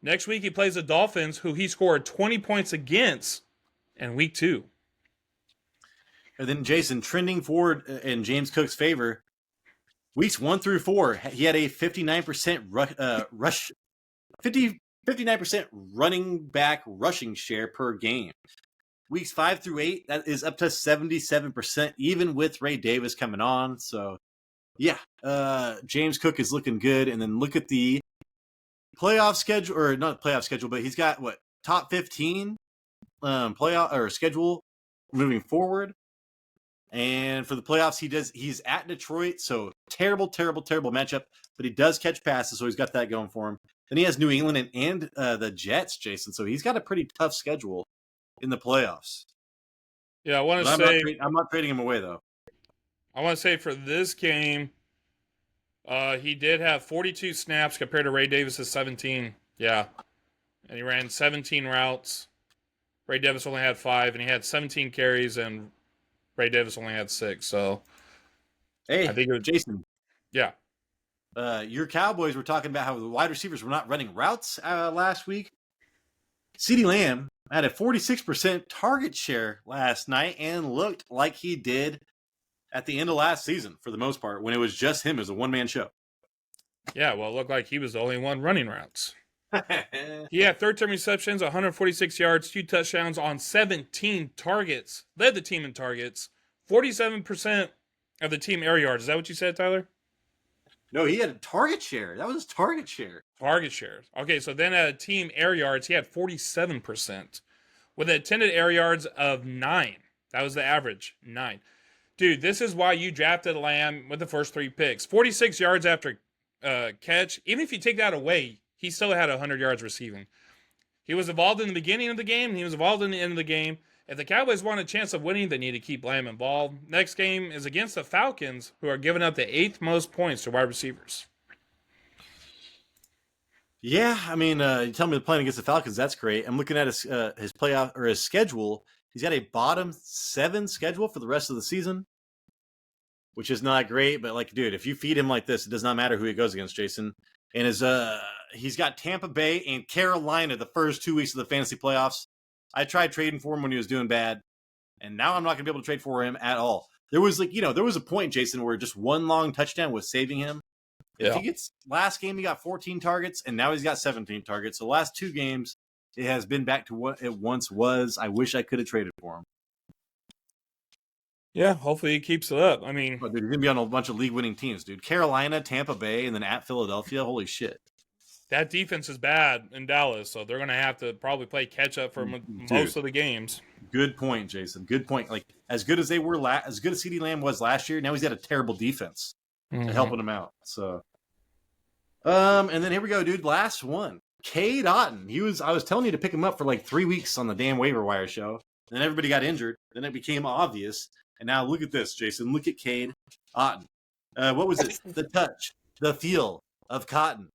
Next week he plays the Dolphins, who he scored 20 points against in week 2. And then Jason, trending forward in James Cook's favor, weeks 1 through 4, he had a 59% 59% running back rushing share per game. Weeks 5 through 8, that is up to 77%, even with Ray Davis coming on. So, yeah, James Cook is looking good. And then look at the playoff schedule, or not playoff schedule, but he's got top 15 playoff or schedule moving forward. And for the playoffs, he's at Detroit, so terrible matchup. But he does catch passes, so he's got that going for him. Then he has New England and the Jets, Jason. So he's got a pretty tough schedule in the playoffs. Yeah, I want to say I'm not trading him away though. I want to say for this game, he did have 42 snaps compared to Ray Davis's 17. Yeah, and he ran 17 routes. Ray Davis only had 5, and he had 17 carries, and Ray Davis only had 6. So, hey, I think it was Jason. Yeah. Your Cowboys were talking about how the wide receivers were not running routes last week. CeeDee Lamb had a 46% target share last night and looked like he did at the end of last season for the most part when it was just him as a one-man show. Yeah, well, it looked like he was the only one running routes. He had 13 receptions, 146 yards, 2 touchdowns on 17 targets. Led the team in targets. 47% of the team air yards. Is that what you said, Tyler? No, he had a target share. That was his target share. Target share. Okay, so then at team air yards, he had 47%. With attended air yards of 9. That was the average, 9. Dude, this is why you drafted Lamb with the first 3 picks. 46 yards after catch. Even if you take that away, he still had 100 yards receiving. He was involved in the beginning of the game, and he was involved in the end of the game. If the Cowboys want a chance of winning, they need to keep Lamb involved. Next game is against the Falcons, who are giving up the 8th most points to wide receivers. Yeah, I mean, you tell me they're playing against the Falcons, that's great. I'm looking at his playoff or his schedule. He's got a bottom 7 schedule for the rest of the season, which is not great. But dude, if you feed him like this, it does not matter who he goes against, Jason. And he's got Tampa Bay and Carolina the first 2 weeks of the fantasy playoffs. I tried trading for him when he was doing bad, and now I'm not going to be able to trade for him at all. There was there was a point, Jason, where just one long touchdown was saving him. If he gets last game, he got 14 targets, and now he's got 17 targets. So the last 2 games, it has been back to what it once was. I wish I could have traded for him. Yeah, hopefully he keeps it up. I mean, dude, he's gonna be on a bunch of league-winning teams, dude. Carolina, Tampa Bay, and then at Philadelphia. Holy shit! that defense is bad in Dallas, so they're going to have to probably play catch up for most of the games. Good point, Jason. Good point. Like as good as they were, as good as CeeDee Lamb was last year, now he's got a terrible defense to helping him out. So, and then here we go, dude. Last one, Cade Otton. I was telling you to pick him up for like 3 weeks on the damn waiver wire show. Then everybody got injured. Then it became obvious. And now look at this, Jason. Look at Cade Otton. What was it? The touch, the feel of cotton.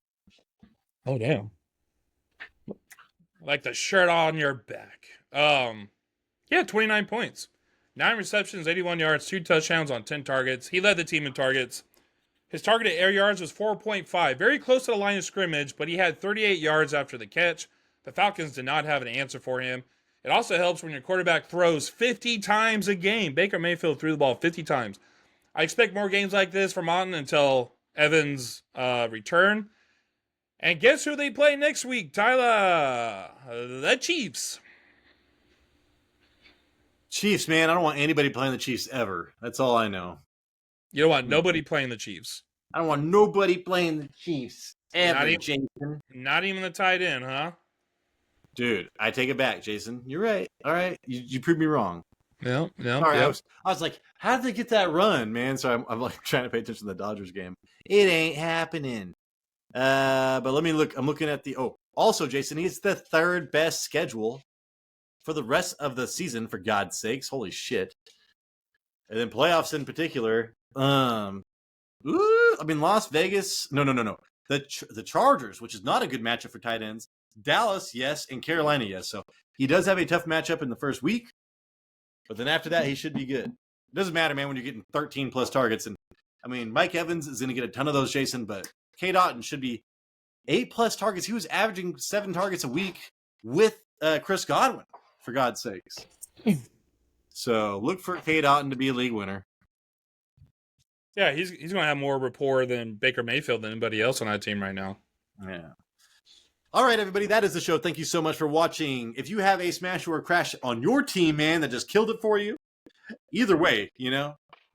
Oh, damn. Like the shirt on your back. Yeah, 29 points. 9 receptions, 81 yards, 2 touchdowns on 10 targets. He led the team in targets. His targeted air yards was 4.5. Very close to the line of scrimmage, but he had 38 yards after the catch. The Falcons did not have an answer for him. It also helps when your quarterback throws 50 times a game. Baker Mayfield threw the ball 50 times. I expect more games like this from Otton until Evans' return. And guess who they play next week, Tyler? The Chiefs. Chiefs, man. I don't want anybody playing the Chiefs ever. That's all I know. You don't want nobody playing the Chiefs. I don't want nobody playing the Chiefs ever, Jason. Not even the tight end, huh? Dude, I take it back, Jason. You're right. All right. You proved me wrong. Yeah. Sorry, I was like, how did they get that run, man? So I'm like trying to pay attention to the Dodgers game. It ain't happening. But let me look. I'm looking at also, Jason, he's the 3rd best schedule for the rest of the season, for God's sakes. Holy shit. And then playoffs in particular. Las Vegas. No. The Chargers, which is not a good matchup for tight ends. Dallas, yes, and Carolina, yes. So he does have a tough matchup in the first week, but then after that, he should be good. It doesn't matter, man, when you're getting 13 plus targets. And I mean, Mike Evans is going to get a ton of those, Jason, but Cade Otton should be 8 plus targets. He was averaging 7 targets a week with Chris Godwin, for God's sakes. So look for Cade Otton to be a league winner. Yeah, he's going to have more rapport than Baker Mayfield than anybody else on that team right now. Yeah. All right, everybody, that is the show. Thank you so much for watching. If you have a smash or a crash on your team, man, that just killed it for you, either way,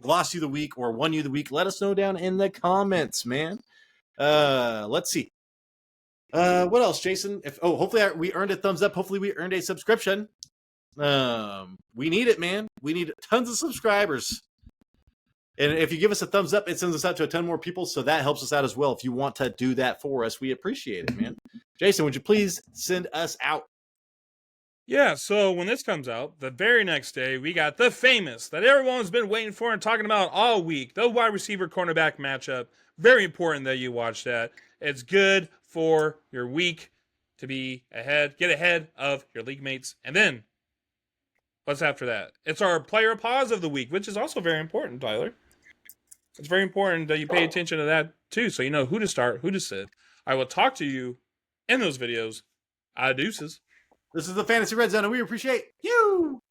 lost you the week or won you the week, let us know down in the comments, man. Let's see. What else, Jason? Hopefully we earned a thumbs up. Hopefully we earned a subscription. We need it, man. We need tons of subscribers. And if you give us a thumbs up, it sends us out to a ton more people, so that helps us out as well. If you want to do that for us, we appreciate it, man. Jason, would you please send us out? Yeah, so when this comes out, the very next day, we got the famous that everyone's been waiting for and talking about all week, the wide receiver cornerback matchup. Very important that you watch that. It's good for your week to be ahead, get ahead of your league mates. And then, what's after that? It's our player pause of the week, which is also very important, Tyler. It's very important that you pay attention to that too, so you know who to start, who to sit. I will talk to you in those videos. Deuces. This is the Fantasy Red Zone, and we appreciate you.